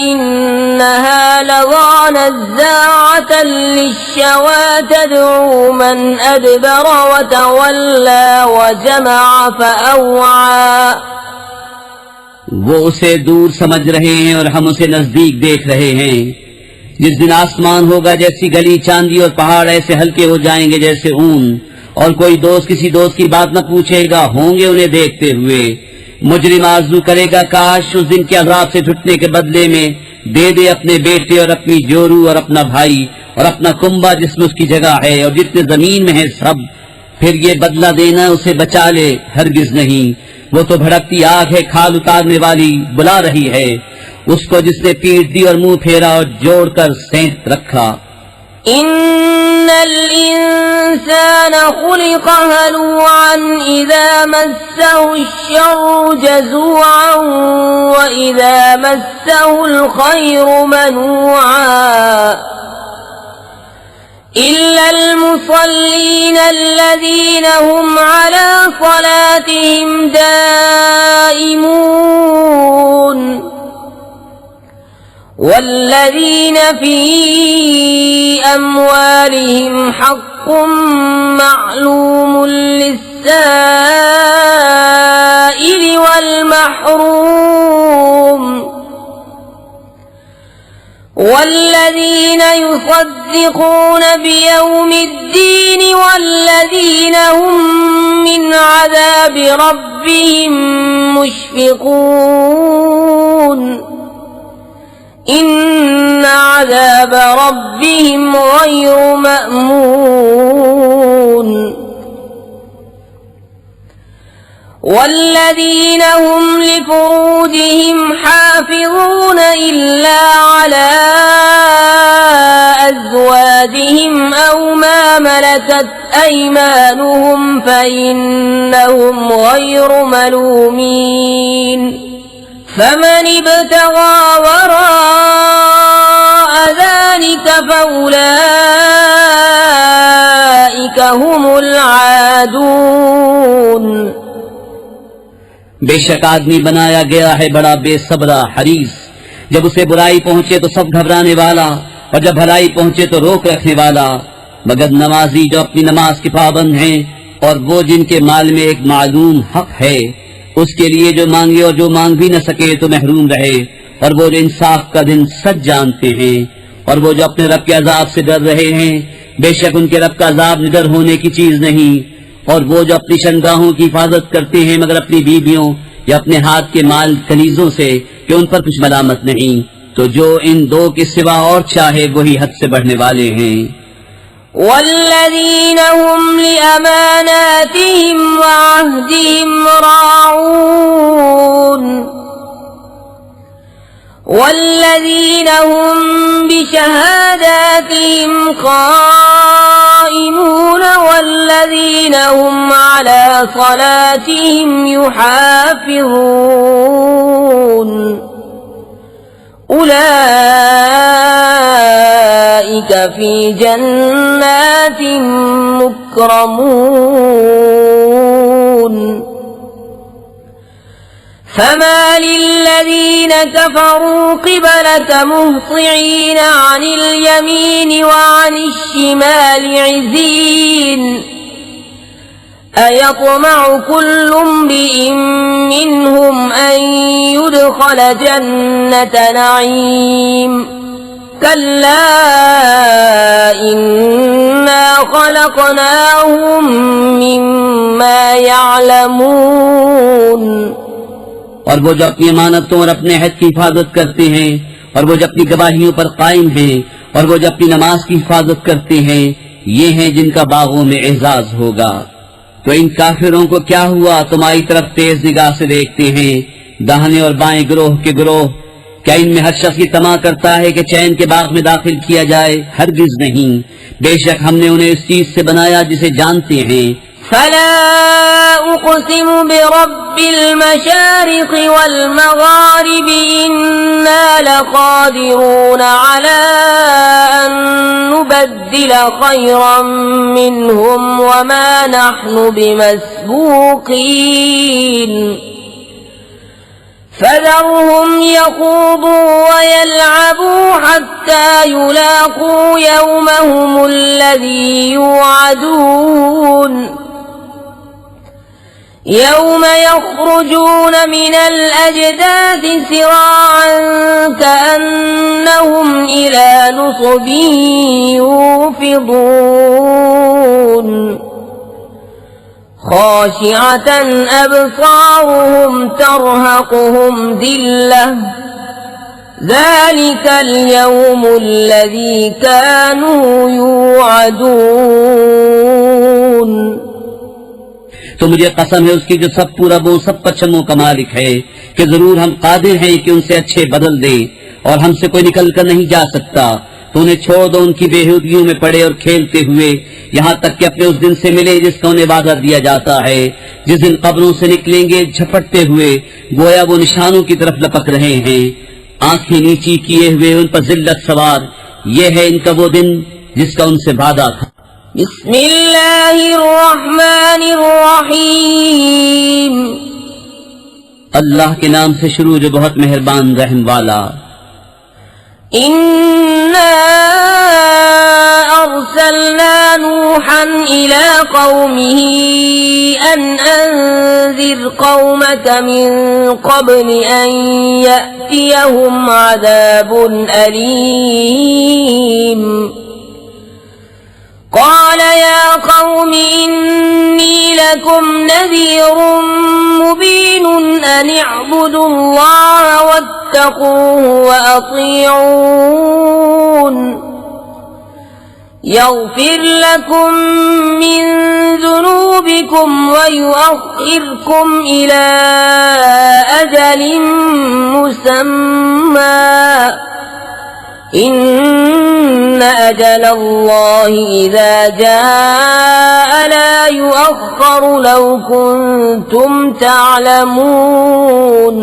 इन्नहा लज़ा नज़्ज़ाअतन लिश्शवा तद'ू मन अदबर व तवल्ला व जमअ फअव्आ। वो उसे दूर समझ रहे हैं और हम उसे नजदीक देख रहे हैं। जिस दिन आसमान होगा जैसी गली, चांदी और पहाड़ ऐसे हल्के हो जाएंगे जैसे ऊन, और कोई दोस्त किसी दोस्त की बात न पूछेगा, होंगे उन्हें देखते हुए। मुजरिम आरज़ू करेगा काश उस दिन के अज़ाब से छुटने के बदले में दे दे अपने बेटे और अपनी जोरू और अपना भाई और अपना कुंबा जिसमें उसकी जगह है और जितने जमीन में है सब, फिर ये बदला देना उसे बचा ले, हरगिज नहीं। वो तो भड़कती आग है, खाल उतारने वाली, बुला रही है उसको जिसने पीट दी और मुंह फेरा और जोड़कर सेंध रखा। इन्नल इंसान खुलिक़ हलूअन इज़ा मस्सहु श्शर्रु जज़ूअन व इज़ा मस्सहुल खैरु मनूअन इल्लल मुसल्लीन अल्लज़ीना हुम अला सलातिहिम दाइमून वल्लज़ीन फी अम्वालिहिम हक़्क़ुम मअलूमुन लिस्साइलि वल महरूम वल्लज़ीन युसद्दिक़ून बियौमिद्दीन वल्लज़ीन हुम मिन अज़ाबि रब्बिहिम मुश्फ़िक़ून इन्न अज़ाब रब्बिहिम गैरु मअमून والذين هم لفروجهم حافظون إلا على أزواجهم أو ما ملكت أيمانهم فإنهم غير ملومين فمن ابتغى وراء ذلك فأولئك هم العادون। बेशक आदमी बनाया गया है बड़ा बेसब्रा हरीस, जब उसे बुराई पहुंचे तो सब घबराने वाला और जब भलाई पहुंचे तो रोक रखने वाला, मगर नमाजी जो अपनी नमाज के पाबंद हैं और वो जिनके माल में एक मालूम हक है उसके लिए जो मांगे और जो मांग भी न सके तो महरूम रहे, और वो जो इंसाफ का दिन सच जानते हैं, और वो जो अपने रब के अजाब से डर रहे हैं, बेशक उनके रब का अजाब निडर होने की चीज नहीं, और वो जो अपनी शनगाहों की हिफाजत करते हैं मगर अपनी बीवियों या अपने हाथ के माल कनीजों से कि उन पर कुछ मलामत नहीं, तो जो इन दो के सिवा और चाहे वही हद से बढ़ने वाले हैं। والذين هم لأماناتهم وعهدهم راعون والذين هم بشهاداتهم قائمون والذين هم على صلاتهم يحافظون أولئك في جنات مكرمون فما للذين كفروا قبلك مهطعين عن اليمين وعن الشمال عزين أيطمع كل امرئ منهم أن يدخل جنة نعيم كلا إنا خلقناهم مما يعلمون। और वो जो अपनी अमानतों और अपने हद की हिफाजत करते हैं, और वो जो अपनी गवाहियों पर कायम हैं, और वो जो अपनी नमाज की हिफाजत करते हैं, ये हैं जिनका बागों में एजाज होगा। तो इन काफिरों को क्या हुआ, तुम्हारी तरफ तेज निगाह से देखते हैं, दाहिने और बाएं ग्रोह के ग्रोह, क्या इनमें हर शख्स की तमा करता है कि चैन के बाग में दाखिल किया जाए? हरगिज नहीं, बेशक हमने उन्हें इस चीज से बनाया जिसे जानते हैं। फला उक़सिमु बिरब्बिल मशारिक़ वल मग़ारिब इन्ना लक़ादिरून अला अन नुबद्दिल ख़ैरन मिनहुम वमा नहनु बिमस्बूक़ीन फज़रहुम यख़ूदू वयलअबू हत्ता युलाक़ू यौमहुमुल्लज़ी युअदून यौम यख़रुजून मिनल अजदाथि सिराअन कअन्नहुम इला नुसबिन यूफ़िदून ख़ाशिअतन अबसारुहुम तरहक़ुहुम ज़िल्लह ज़ालिकल यौमुल्लज़ी कानू युअदून। तो मुझे कसम है उसकी जो सब पूरबों सब पश्चिमों का मालिक है कि जरूर हम कादिर हैं कि उनसे अच्छे बदल दे, और हमसे कोई निकल कर नहीं जा सकता। तो उन्हें छोड़ दो उनकी बेहूदगियों में पड़े और खेलते हुए, यहाँ तक कि अपने उस दिन से मिले जिसका उन्हें वादा दिया जाता है, जिस दिन कब्रों से निकलेंगे झपटते हुए, गोया वो निशानों की तरफ लपक रहे हैं, आंखें नीची किए हुए, उन पर जिल्लत सवार। ये है इनका वो दिन जिसका उनसे वादा था। बिस्मिल्लाहिर्रहमानिर्रहीम, अल्लाह के नाम से शुरू जो बहुत मेहरबान रहम वाला। इन्ना अरसलना नूहन इला कौमिही अन अंज़िर कौमक मिन क़ब्ल अन यअतियहुम अज़ाबुन अलीम। قال يا قوم إني لكم نذير مبين أن اعبدوا الله واتقوه وأطيعون يغفر لكم من ذنوبكم ويؤخركم إلى أجل مسمى إن أجل الله إذا جاء لا يؤخر لو كنتم تعلمون।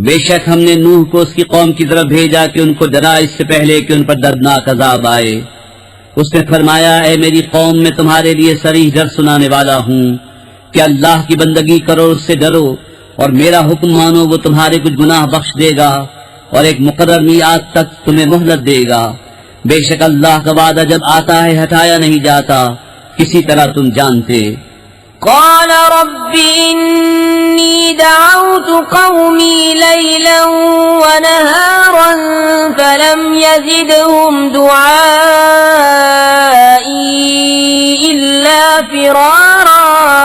बेशक हमने नूह को उसकी कौम की तरफ भेजा कि उनको डरा इससे पहले कि उन पर दर्दनाक अजाब आए। उसने फरमाया, ऐ मेरी कौम, मैं तुम्हारे लिए सरीह डर सुनाने वाला हूँ कि अल्लाह की बंदगी करो, उससे डरो और मेरा हुक्म मानो, वो तुम्हारे कुछ गुनाह बख्श देगा और एक मुकर्रर मियाद तक तुम्हें मोहलत देगा। बेशक अल्लाह का वादा जब आता है हटाया नहीं जाता, किसी तरह तुम जानते। قال رب إني دعوت قومي ليلا ونهارا فلم يزدهم دعائي إلا فرارا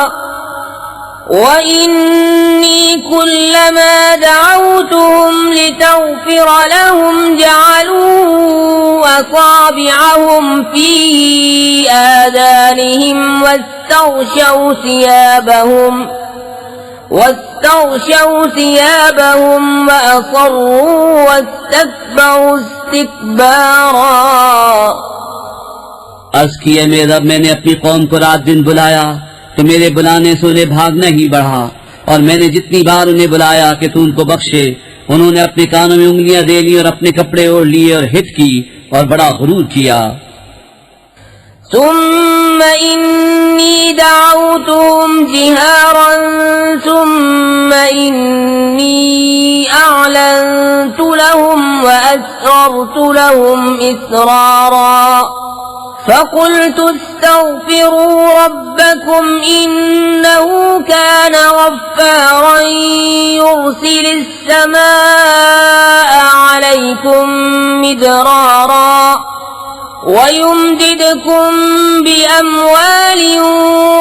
وإني كلما دعوتهم لتغفر لهم جعلوا أصابعهم في آذانهم واستغشوا ثيابهم وأصروا واستكبروا استكبارا। अर्ज़ किए, मेरे रब, मैंने अपनी कौम को रात दिन बुलाया तो मेरे बुलाने से उन्हें भागना ही बढ़ा, और मैंने जितनी बार उन्हें बुलाया कि तू उनको बख्शे, उन्होंने अपने कानों में उंगलियां दे ली और अपने कपड़े ओढ़ लिए और हित की और बड़ा गुरूर किया। ثم إني دعوتهم جهارا ثم إني أعلنت لهم وأسررت لهم إسرارا فقلت استغفروا ربكم إنه كان غفارا يرسل السماء عليكم مدرارا ويمددكم بأموال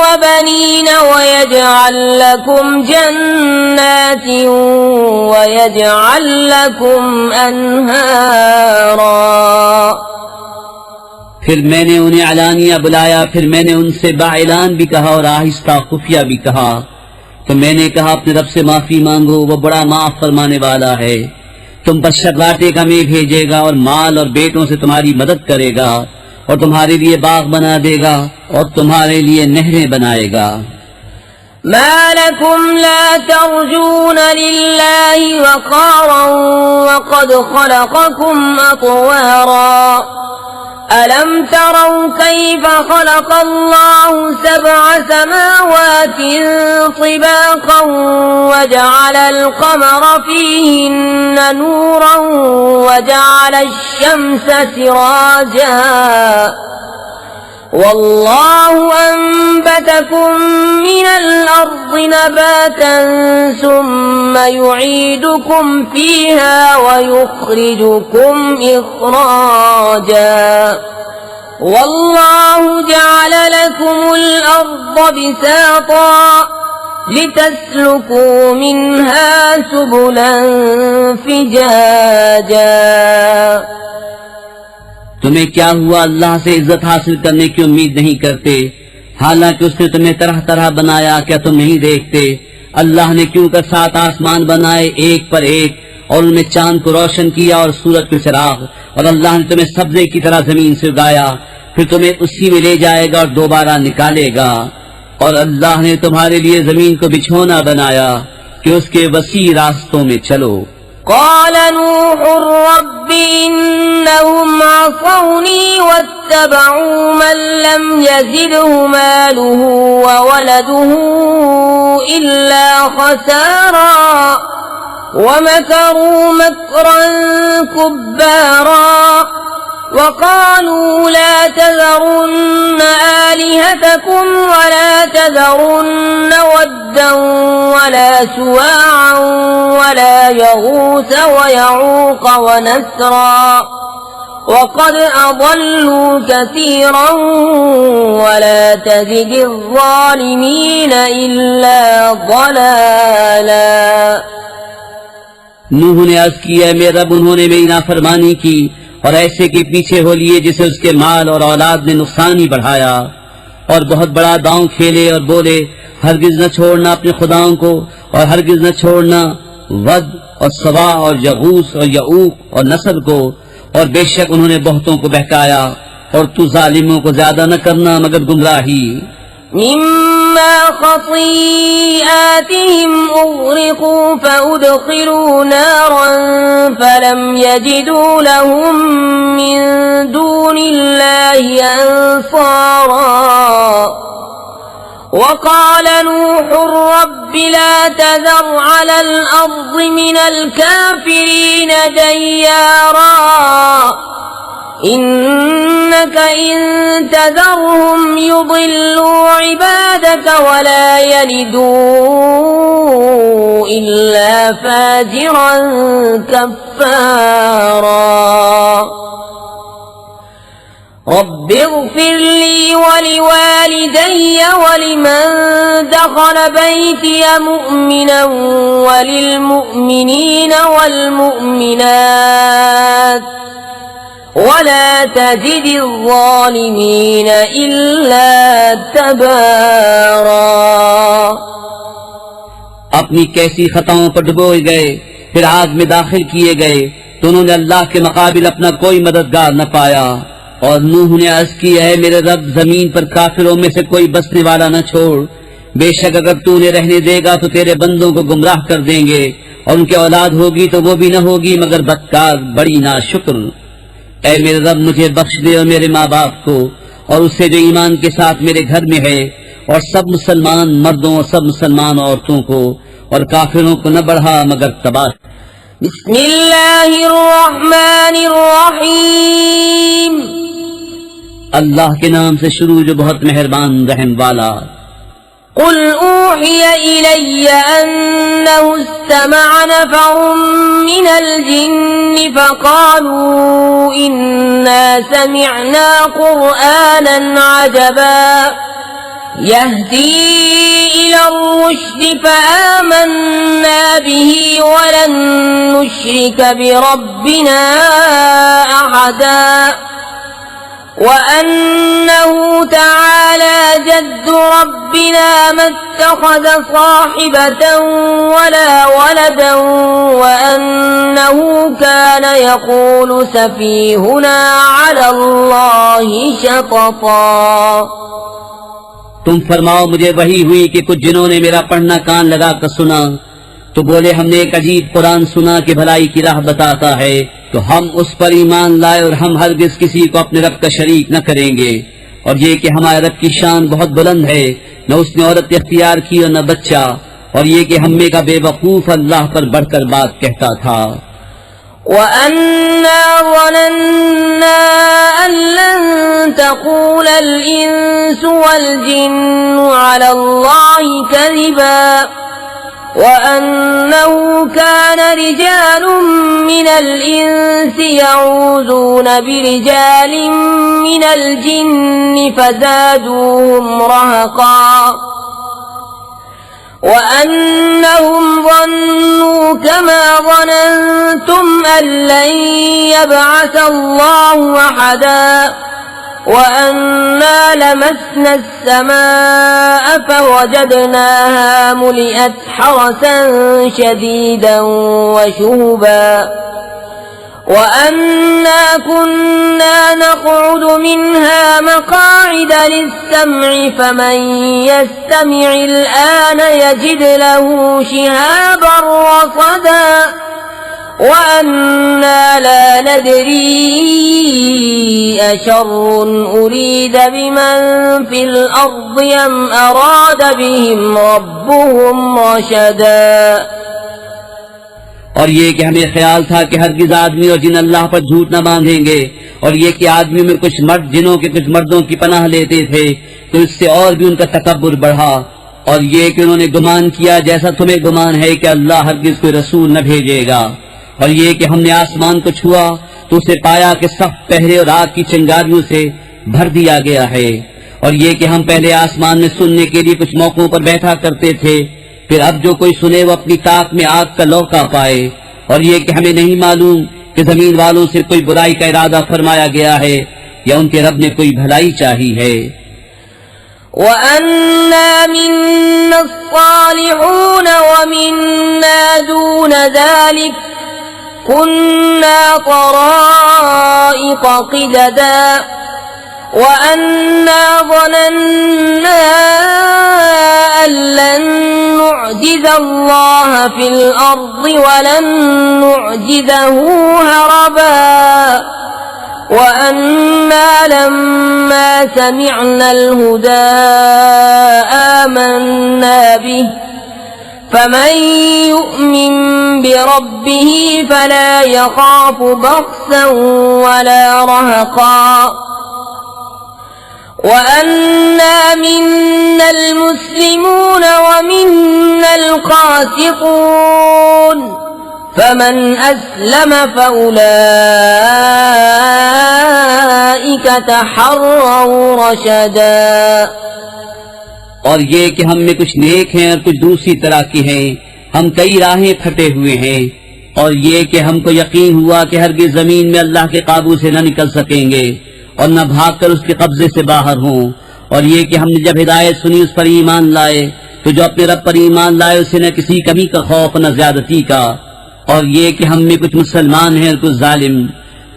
وبنين ويجعل لكم جنات ويجعل لكم أنهارا। फिर मैंने उन्हें अलानिया बुलाया, फिर मैंने उनसे बाइलान भी कहा और आहिस्ता खुफिया भी कहा। तो मैंने कहा, अपने रब से माफी मांगो, वो बड़ा माफ फरमाने वाला है। तुम पर शर्राटे का मेघ भेजेगा और माल और बेटों से तुम्हारी मदद करेगा और तुम्हारे लिए बाग बना देगा और तुम्हारे लिए नहरें बनाएगा। ما لكم لا ترجون لله وقارا وقد خلقكم أطوارا ألم تروا كيف خلق الله 7 سماوات طباقا وجعل القمر فيهن نورا وجعل الشمس سراجا والله أنبتكم من الأرض نباتا ثم يعيدكم فيها ويخرجكم إخراجا والله جعل لكم الأرض بساطا لتسلكوا منها سبلا فجاجا। तुम्हें क्या हुआ, अल्लाह से इज्जत हासिल करने की उम्मीद नहीं करते, हालांकि उसने तुम्हें तरह तरह बनाया, क्या तुम नहीं देखते? अल्लाह ने क्यों कर 7 आसमान बनाए एक पर एक और उनमें चांद को रोशन किया और सूरज को चिराग, और अल्लाह ने तुम्हें सब्जे की तरह जमीन से उगाया, फिर तुम्हें उसी में ले जाएगा और दोबारा निकालेगा। और अल्लाह ने तुम्हारे लिए जमीन को बिछौना बनाया कि उसके वसी रास्तों में चलो। قال نوح رب إنهم عصوني واتبعوا من لم يزده ماله وولده إلا خسارا ومكروا مكرا كبارا وقالوا لا تذرن آلهتكم ولا تذرن ودا ولا سواعا ولا يغوث ويعوق ونسرا وقد أضلوا كثيرا ولا تزد الظالمين إلا ضلالا। नूह ने अर्ज किया, मेरे रब, उन्होंने मेरी नाफरमानी की और ऐसे के पीछे हो लिए जिसे उसके माल और औलाद ने नुकसान ही बढ़ाया, और बहुत बड़ा दांव खेले और बोले हरगिज न छोड़ना अपने खुदाओं को, और हरगिज न छोड़ना वद और सवा और यगूस और यऊक और नसर को, और बेशक उन्होंने बहुतों को बहकाया, और तू जालिमों को ज्यादा न करना मगर गुमराही। मिम्मा खतीआतिहिम उग़रिक़ू फउदख़िलू नारन फलम यजिदू लहुम मिन दूनिल्लाहि अंसारा वक़ाल नूह रब्बि ला तज़र अलल अर्ज़ि मिनल काफ़िरीन दय्यारा इन्नक इन तज़रहुम युदिल्लू इबादक वला यलिदू इल्ला फाजिरन कफ़्फ़ारा रब्बिग़फिर ली वलिवालिदैय वलिमन दख़ल बैतिय मुअ्मिनन वलिलमुअ्मिनीन वल्मुअ्मिनात वला तज़िदिज़्ज़ालिमीन इल्ला तबारा। अपनी कैसी खताओं पर डुबोए गए, फिर आग में दाखिल किए गए, तो उन्होंने अल्लाह के मुकाबिल अपना कोई मददगार न पाया। और नूह ने अर्ज की, है मेरे रब, जमीन पर काफिरों में से कोई बसने वाला न छोड़, बेशक अगर तू उन्हें रहने देगा तो तेरे बंदों को गुमराह कर देंगे, और उनके औलाद होगी तो वो भी न होगी मगर बदकार, बड़ी नाशुक्र। ऐ मेरे रब, मुझे बख्श दे और मेरे माँ बाप को, और उससे जो ईमान के साथ मेरे घर में है, और सब मुसलमान मर्दों और सब मुसलमान औरतों को, और काफिरों को न बढ़ा मगर तबाह। बिस्मिल्लाहिर्रहमानिर्रहीम। अल्लाह के नाम से शुरू जो बहुत मेहरबान रहम वाला। कुल ऊहिय इलय्य अन्नहु इस्तमअ नफरुम मिनल जिन्नि फक़ालू इन्ना समिअना क़ुरआनन अजबा यहदी इलर रुश्द फ़आमन्ना बिही वलन नुश्रिक बिरब्बिना अहदा वअन्नहु तआला जद्दु रब्बिना मत्तख़ज़ साहिबतन वला वलदन वअन्नहु कान यक़ूलु सफ़ीहुना अलल्लाहि शतता। तुम फरमाओ, मुझे वही हुई कि कुछ जिन्होंने मेरा पढ़ना कान लगा कर सुना तो बोले हमने एक अजीब कुरान सुना कि भलाई की राह बताता है, तो हम उस पर ईमान लाए और हम हरगिज किसी को अपने रब का शरीक न करेंगे। और ये कि हमारे रब की शान बहुत बुलंद है, न उसने औरत इख्तियार की और न बच्चा, और ये कि हम में का बेवकूफ अल्लाह पर बढ़कर बात कहता था। वअन्ना ज़नन्ना अन लन तक़ूलल इंसु वल जिन्नु अलल्लाहि कज़िबा वअन्नहु कान रिजालुम मिनल इंसि यऊज़ून बिरिजालिम मिनल जिन्नि फज़ादूहुम रहक़ा वअन्नहुम ظنوا कमा ظننتم अन लन यबअसल्लाहु अहदा वअन्ना लमस्ना السماء فوجدناها ملئت حرسا شديدا وشهبا وأنا كنا نقعد منها مقاعد للسمع فمن يستمع الآن يجد له شهابا رصدا وأنا لا ندري أشر أريد بمن في الأرض أم أراد بهم ربهم رشدا। और ये कि हमें ख्याल था कि हरगिज आदमी और जिन अल्लाह पर झूठ न बांधेंगे, और ये कि आदमी में कुछ मर्द जिनों के कुछ मर्दों की पनाह लेते थे, तो इससे और भी उनका तकब्बुर बढ़ा। और ये कि उन्होंने गुमान किया जैसा तुम्हें गुमान है कि अल्लाह हरगिज कोई रसूल न भेजेगा। और ये कि हमने आसमान को छुआ तो उसे पाया कि सख्त पहरे और आग की चिंगारियों से भर दिया गया है। और ये कि हम पहले आसमान में सुनने के लिए कुछ मौकों पर बैठा करते थे, फिर अब जो कोई सुने वो अपनी ताक में आग का लौका पाए। और ये कि हमें नहीं मालूम कि जमीन वालों से कोई बुराई का इरादा फरमाया गया है या उनके रब ने कोई भलाई चाही है। وَأَنَّا مِنَّا الصَّالِحُونَ وَمِنَّا دُونَ ذَلِكَ كُنَّا طَرَائِقَ قِدَدًا وَأَنَّا ظَنَنَّا أَن لَّن نُّعْجِزَ اللَّهَ فِي الْأَرْضِ وَلَن نُّعْجِزَهُ هَرَبًا وَأَنَّا لَمَّا سَمِعْنَا الْهُدَىٰ آمَنَّا بِهِ فَمَن يُؤْمِن بِرَبِّهِ فَلَا يَخَافُ بَخْسًا وَلَا رَهَقًا وَأَنَّا مِنَّا الْمُسْلِمُونَ وَمِنَّا الْقَاسِطُونَ فَمَنْ أَسْلَمَ فَأُولَٰئِكَ تَحَرَّوْا رَشَدًا। और ये कि हम में कुछ नेक हैं और कुछ दूसरी तरह के हैं, हम कई राहें फटे हुए हैं। और ये कि हमको यकीन हुआ कि हरगिज़ जमीन में अल्लाह के काबू से न निकल सकेंगे और न भागकर उसके कब्जे से बाहर हों। और ये कि हमने जब हिदायत सुनी उस पर ईमान लाए, तो जो अपने रब पर ईमान लाए उसे न किसी कमी का खौफ न ज्यादती का। और ये कि हम में कुछ मुसलमान हैं और कुछ जालिम,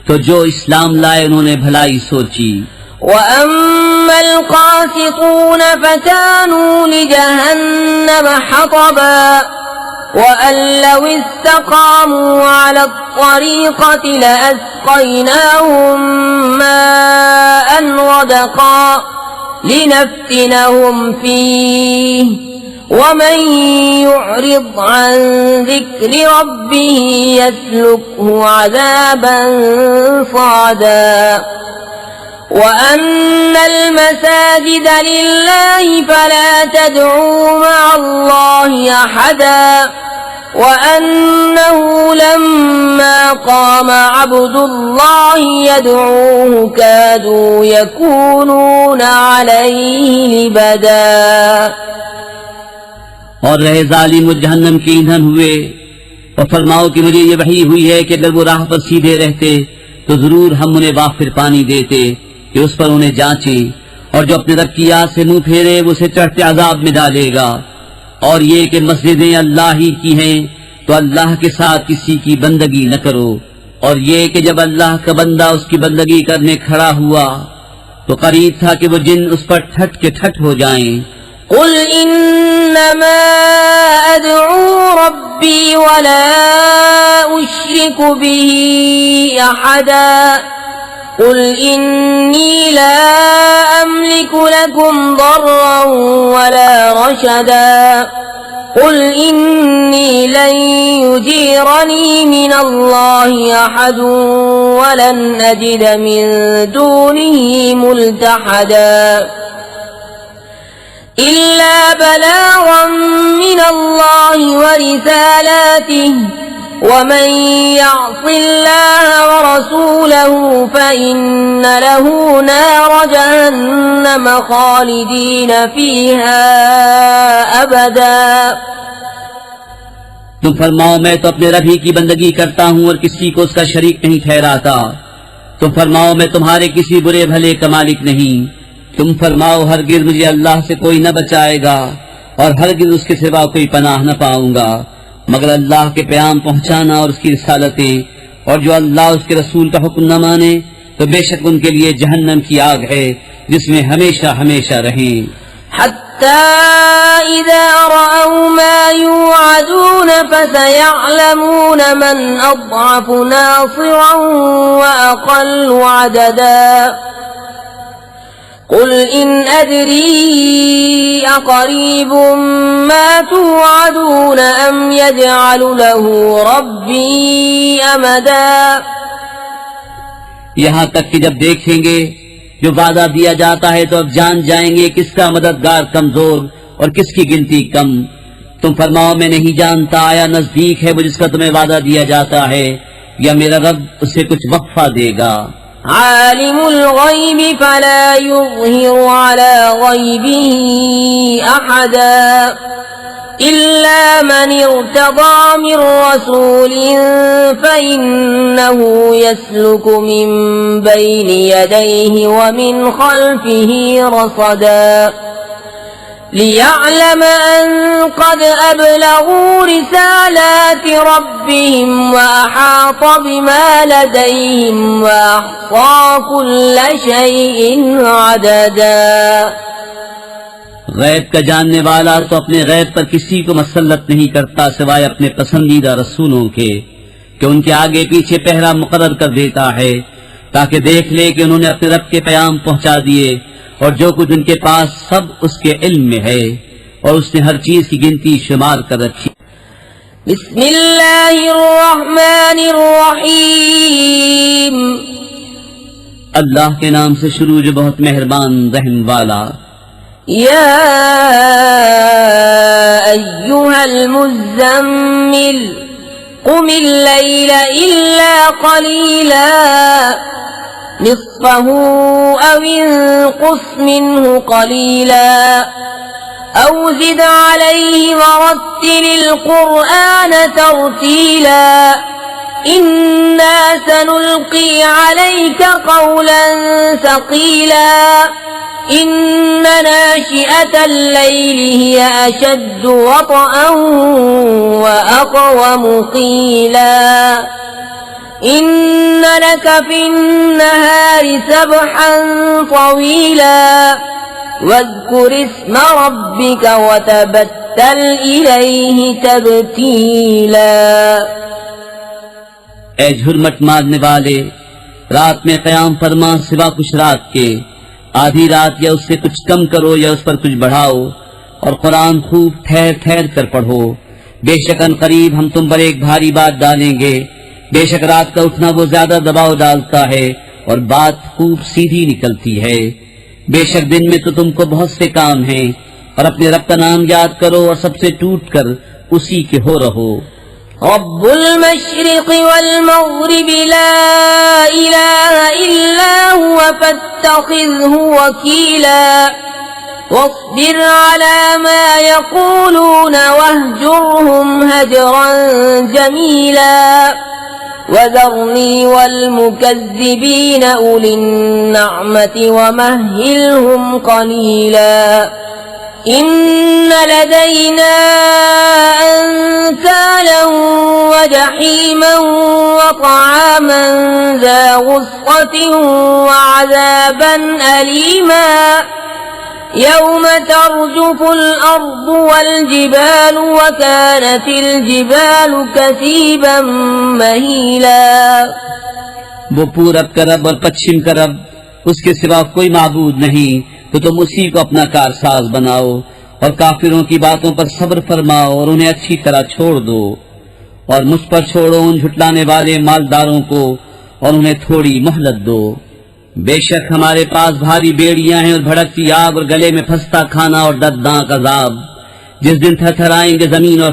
तो जो इस्लाम लाए उन्होंने भलाई सोची। وَأَمَّا الْقَاسِطُونَ فَكَانُوا لِجَهَنَّمَ حَطَبًا وَأَن لَّوِ اسْتَقَامُوا عَلَى الطَّرِيقَةِ لَأَسْقَيْنَاهُم مَّاءً غَدَقًا لِّنَفْتِنَهُمْ فِيهِ وَمَن يُعْرِضْ عَن ذِكْرِ رَبِّهِ يَسْلُكْهُ عَذَابًا صَعَدًا وَأَنَّ الْمَسَاجِدَ لِلَّهِ فَلَا تَدْعُوا مَعَ اللَّهِ أَحَدًا وَأَنَّهُ لَمَّا قَامَ عَبْدُ اللَّهِ يَدْعُوهُ كَادُوا يَكُونُونَ عَلَيْهِ لِبَدًا। और रहे जालिम वो जहन्नम के ईंधन हुए। और फरमाओ कि मुझे ये वही हुई है कि अगर वो राह पर सीधे रहते तो जरूर हम उन्हें वाफिर पानी देते कि उस पर उन्हें जांचें। और जो अपने रब की याद से मुंह फेरे वो उसे चढ़ते अजाब में डालेगा। और ये कि मस्जिदें अल्लाह ही की हैं, तो अल्लाह के साथ किसी की बंदगी न करो। और ये कि जब अल्लाह का बंदा उसकी बंदगी करने खड़ा हुआ तो करीब था कि वो जिन उस पर ठट के ठट हो जाएं। قُلْ إِنَّمَا أَدْعُو رَبِّي وَلَا أُشْرِكُ بِهِ أَحَدًا قُلْ إِنِّي لَا أَمْلِكُ لَكُمْ ضَرًّا وَلَا رَشَدًا قُلْ إِنِّي لَن يُجِيرَنِي مِنَ اللَّهِ أَحَدٌ وَلَنْ أَجِدَ مِن دُونِهِ مُلْتَحَدًا إِلَّا بَلَاغًا مِّنَ اللَّهِ وَرِسَالَاتِهِ وَمَن يَعْصِ اللَّهَ وَرَسُولَهُ فَإِنَّ لَهُ نَارَ جَهَنَّمَ خَالِدِينَ فِيهَا أَبَدًا। तुम फरमाओ मैं तो अपने रब ही की बंदगी करता हूँ और किसी को उसका शरीक नहीं ठहराता। तुम फरमाओ मैं तुम्हारे किसी बुरे भले का मालिक नहीं। तुम फरमाओ हरगिज मुझे अल्लाह से कोई न बचाएगा और हरगिज उसके सिवा कोई पनाह न पाऊंगा मगर अल्लाह के प्याम पहुंचाना और उसकी रिसालतें। और जो अल्लाह उसके रसूल का हुक्म न माने तो बेशक उनके लिए जहन्नम की आग है जिसमें हमेशा हमेशा रहें। حتى إذا رأوا ما يوعدون فسيعلمون من أضعف ناصرا وأقل عددا قل إن أدري أقريب ما توعدون أم يجعل له ربي أمدا। यहाँ तक कि जब देखेंगे जो वादा दिया जाता है तो अब जान जाएंगे किसका मददगार कमजोर और किसकी गिनती कम। तुम फरमाओ मैं नहीं जानता आया नजदीक है वो जिसका तुम्हें वादा दिया जाता है या मेरा रब उसे कुछ वक्फा देगा। आलिमुल गैबि फला युज़हिरु अला गैबिही अहदा إلا من ارتضى من رسول فإنه يسلك من بين يديه ومن خلفه رصدا ليعلم أن قد أبلغوا رسالات ربهم وأحاط بما لديهم وأحصى كل شيء عددا। गैब का जानने वाला तो अपने गैब पर किसी को मसल्लत नहीं करता सिवाय अपने पसंदीदा रसूलों के कि उनके आगे पीछे पहरा मुकर्रर कर देता है ताकि देख ले कि उन्होंने अपने रब के पैगाम पहुंचा दिए और जो कुछ उनके पास सब उसके इल्म में है और उसने हर चीज की गिनती शुमार कर रखी। बिस्मिल्लाहिर्रहमानिर्रहीम। अल्लाह के नाम से शुरू जो बहुत मेहरबान रहम वाला। या अय्युहल मुज़्ज़म्मिल कुमिल लैला इल्ला क़लीला निस्फ़हु औ इंक़ुस मिन्हु क़लीला औ ज़िद अलैहि वरत्तिलिल क़ुरआन तर्तीला इन्ना सनुल्क़ी अलैका क़ौलन सक़ीला इन्न नाशिअतल लैलि हिय अशद्दु वतअन व अक़वमु क़ीला इन्न लक फिन्नहारि सबहन तवीला वज़्कुर इस्म रब्बिक वतबत्तल इलैहि तबतीला। ऐ झुरमट मारने वाले, रात में क़याम फरमा सिवा कुछ रात के, आधी रात या उससे कुछ कम करो या उस पर कुछ बढ़ाओ और कुरान खूब ठहर ठहर कर पढ़ो। बेशक अनकरीब हम तुम पर एक भारी बात डालेंगे। बेशक रात का उठना वो ज्यादा दबाव डालता है और बात खूब सीधी निकलती है। बेशक दिन में तो तुमको बहुत से काम हैं और अपने रब का नाम याद करो और सबसे टूट कर उसी के हो रहो। रब्बुल मशरिक़ि वल मग़रिबि ला इलाहा इल्ला हुवा फत्तख़िज़हु वकीला वस्बिर अला मा यक़ूलून वहजुरहुम हजरन जमीला वज़रनी वल मुकज़्ज़िबीन उलिन नअमति वमह्हिलहुम क़लीला इन्न लदैना अंकालन वजहीमन वतआमन ज़ा गुस्वतिन वअज़ाबन अलीमा यौम तर्जुफुल अर्दु वल जिबालु वकानतिल जिबालु कसीबन महीला। वो पूरब का रब और पश्चिम का रब, उसके सिवा कोई माबूद नहीं, तो तुम उसी को अपना कारसाज बनाओ और काफिरों की बातों पर सब्र फरमाओ और उन्हें अच्छी तरह छोड़ दो और मुझ पर छोड़ो उन झुटलाने वाले मालदारों को और उन्हें थोड़ी मोहलत दो। बेशक हमारे पास भारी बेड़ियां हैं और भड़कती आग और गले में फंसता खाना और दर्दनाक अजाब, जिस दिन थरथराएंगे जमीन और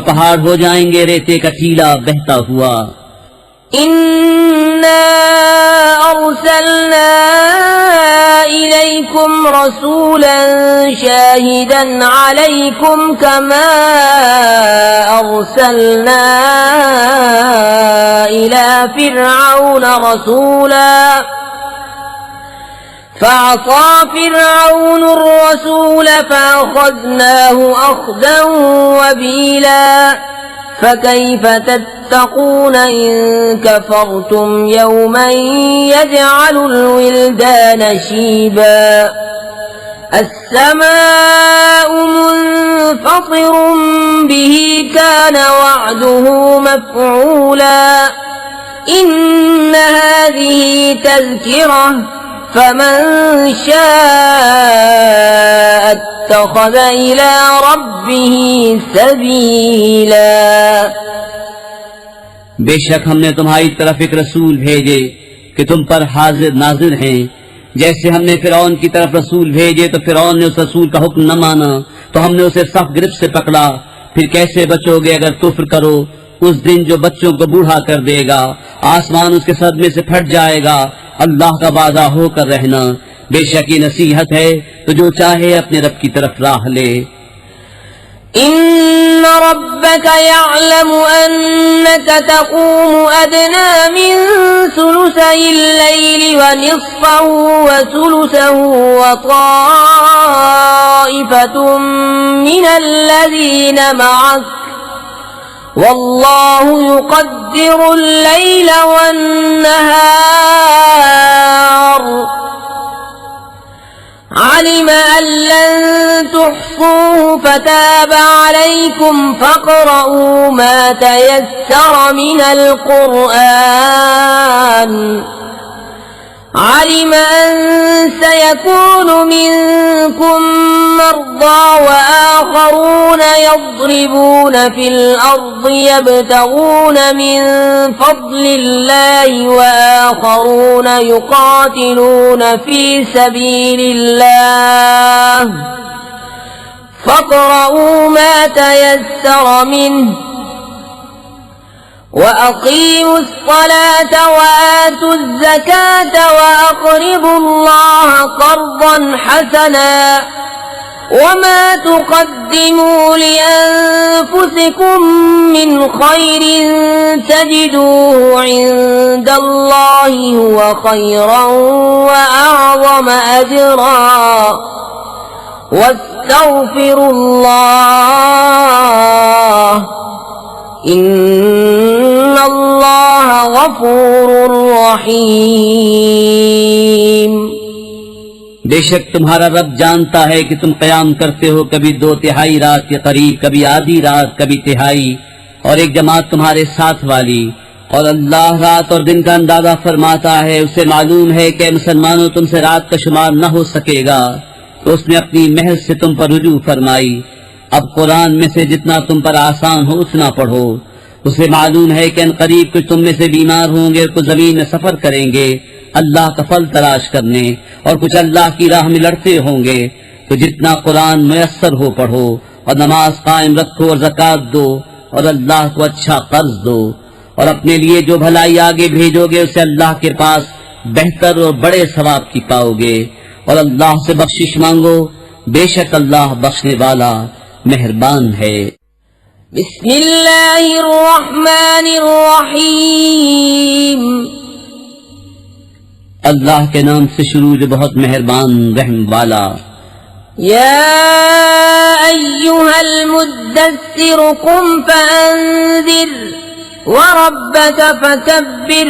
पहाड़ हो जाएंगे रेते का टीला बहता हुआ। इन्ना अर्सलना इलैकुम रसूलन शाहिदन अलैकुम कमा अर्सलना इला फिरऔन रसूला फअसा फिरऔन الرسول فأخذناه أخذا وبيلا فكيف تتقون إن كفرتم يوما يجعل الولدان شيبا السماء منفطر به كان وعده مفعولا إن هذه تذكرة فمن شاء اتخذ إلى ربه सबीला। बेशक हमने तुम्हारी तरफ एक रसूल भेजे कि तुम पर हाजिर नाजिर हैं। जैसे हमने फिरौन की तरफ रसूल भेजे तो फिरौन ने उस रसूल का हुक्म न माना तो हमने उसे सख्त गिरफ्त से पकड़ा। फिर कैसे बचोगे अगर कुफ्र करो उस दिन जो बच्चों को बूढ़ा कर देगा, आसमान उसके सदमे से फट जाएगा। अल्लाह का वादा होकर रहना, बेशक ये नसीहत है तो जो चाहे अपने रब की तरफ राह ले। إن ربك يعلم أنك تقوم أدنى من ثلثي الليل ونصفه وثلثه وطائفة من الذين معك والله يقدر الليل والنهار علم أن لن تحصوه فتاب عليكم فاقرؤوا ما تيسر من القرآن علم أن سيكون منكم مرضى وآخرون يضربون في الأرض يبتغون من فضل الله وآخرون يقاتلون في سبيل الله فاقرؤوا ما تيسر منه وأقيموا الصلاة وآتوا الزكاة وأقرضوا الله قرضا حسنا وما تقدموا لأنفسكم من خير تجدوه عند الله هو خيرا وأعظم أجرا واستغفروا الله إن الله غفور रहीम। बेशक तुम्हारा रब जानता है कि तुम कयाम करते हो कभी 2/3 रात के करीब, कभी आधी रात, कभी तिहाई, और एक जमात तुम्हारे साथ वाली। और अल्लाह रात और दिन का अंदाजा फरमाता है। उसे मालूम है कि मुसलमानों तुमसे रात का शुमार न हो सकेगा, तो उसने अपनी महज से तुम पर रुजू फरमाई। अब कुरान में से जितना तुम पर आसान हो उतना पढ़ो। उसे मालूम है कि अनकरीब कुछ तुम में से बीमार होंगे, कुछ जमीन में सफर करेंगे अल्लाह का फल तलाश करने, और कुछ अल्लाह की राह में लड़ते होंगे। तो जितना कुरान मुयस्सर हो पढ़ो, और नमाज कायम रखो, और ज़कात दो, और अल्लाह को अच्छा कर्ज दो, और अपने लिए जो भलाई आगे भेजोगे उसे अल्लाह के पास बेहतर और बड़े सवाब की पाओगे। और अल्लाह से बख्शिश मांगो, बेशक अल्लाह बख्शने वाला मेहरबान है। बिस्मिल्लाहिर्रहमानिर्रहीम। अल्लाह के नाम से शुरू जो बहुत मेहरबान रहम वाला। या अय्युहल मुद्दस्सिर कुम फअंज़िर व रब्बक फकब्बिर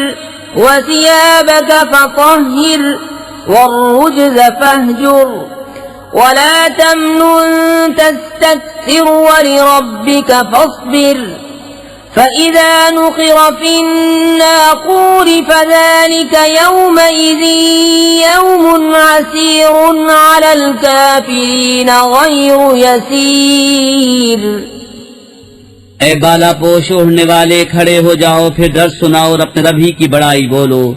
व सियाबक फतहिर वर्रुज्ज़ फहजुर वला तमनुन तस्तक्सिर वलिरब्बिक फस्बिर فإذا نقر في الناقور فذلك يومئذ يوم عسير على الكافرين غير يسير। ए बाला पोश ओढ़ने वाले, खड़े हो जाओ, फिर डर सुनाओ और अपने रब ही की बड़ाई बोलो,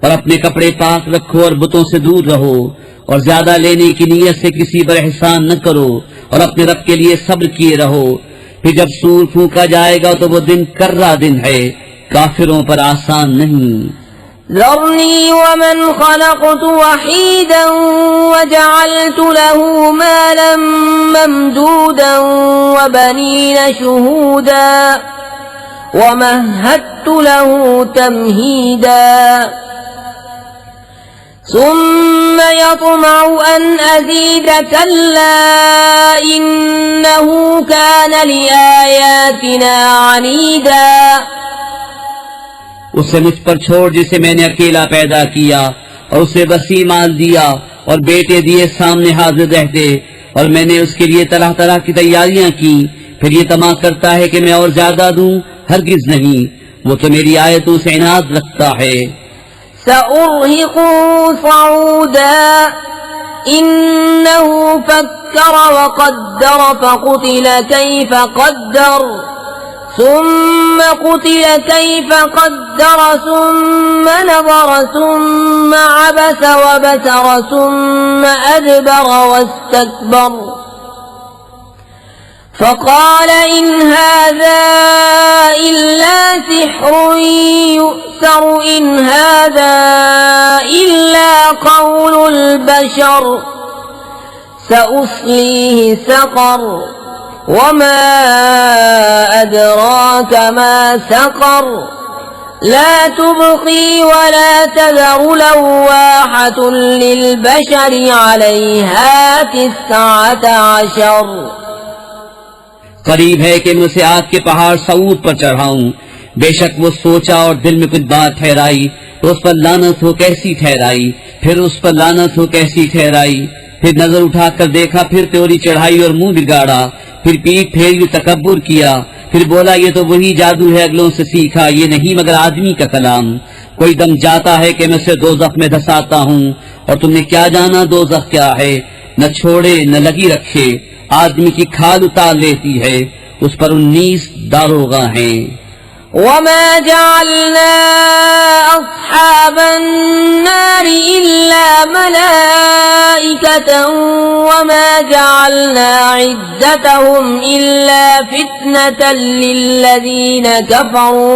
और अपने कपड़े पाक रखो और बुतों से दूर रहो, और ज्यादा लेने की नीयत से किसी पर एहसान न करो, और अपने रब के लिए सब्र किए रहो। फिर जब सूर फूंका जाएगा तो वो दिन कर्रा दिन है, काफिरों पर आसान नहीं। ذرني ومن خلقت وحيدا وجعلت له مالا ممدودا وبنين شهودا ومهدت له تمهيدا ثم يطمع أن أزيد كلا إنه كان لآياتنا عنيدا। उसे मुझ पर छोड़ जिसे मैंने अकेला पैदा किया, और उसे वसी माल दिया और बेटे दिए सामने हाजिर रहते, और मैंने उसके लिए तरह तरह की तैयारियां की। फिर ये तमा करता है कि मैं और ज्यादा दूं, हरगिज नहीं, वो तो मेरी आयतों से इनाद रखता है। سأرهقه صعودا إنه فكر وقدر فقتل كيف قدر ثم قتل كيف قدر ثم نظر ثم عبس وبسر ثم أدبر واستكبر فقال إن هذا إلا سحر يؤثر إن هذا إلا قول البشر سأصليه سقر वमा अदराक मा सक़र ला तुबक़ी वला तज़रु लव्वाहतुन लिलबशरि अलैहा तिस्अत अशर। करीब है कि मैं उसे आग के पहाड़ सऊद पर चढ़ाऊं। बेशक वो सोचा और दिल में कुछ बात ठहराई तो उस पर लानत हो कैसी ठहराई, फिर उस पर लानत हो कैसी ठहराई। फिर नजर उठाकर देखा, फिर त्योरी चढ़ाई और मुंह बिगाड़ा, फिर पीठ फेरी तकब्बुर किया, फिर बोला ये तो वही जादू है अगलों से सीखा, ये नहीं मगर आदमी का कलाम। कोई दम जाता है कि मैं उसे दोज़ख में धसाता हूँ, और तुमने क्या जाना दोज़ख क्या है। न छोड़े न लगी रखे, आदमी की खाल उतार लेती है, उस पर 19 दारोगा हैं। वमा जअलना अस्हाबन नारि इल्ला मलाइकतन वमा जअलना इद्दतहुम इल्ला फितनतन लिल्लज़ीना कफ़रू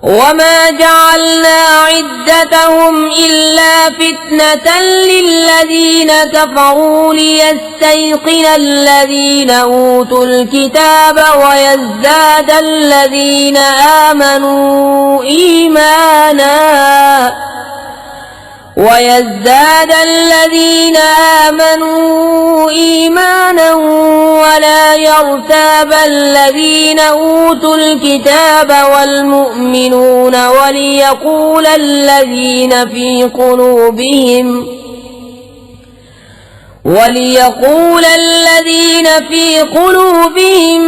वमा जअलना इद्दतहुम इल्ला फितनतन लिल्लज़ीना कफ़रू लियस्तयक़िन अल्लज़ीना ऊतुल किताब वयज़्दाद अल्लज़ीना आमनू ईमाना वला यर्ताब अल्लज़ीना ऊतुल किताब वल्मुअ्मिनून वलियक़ूल अल्लज़ीना في قلوبهم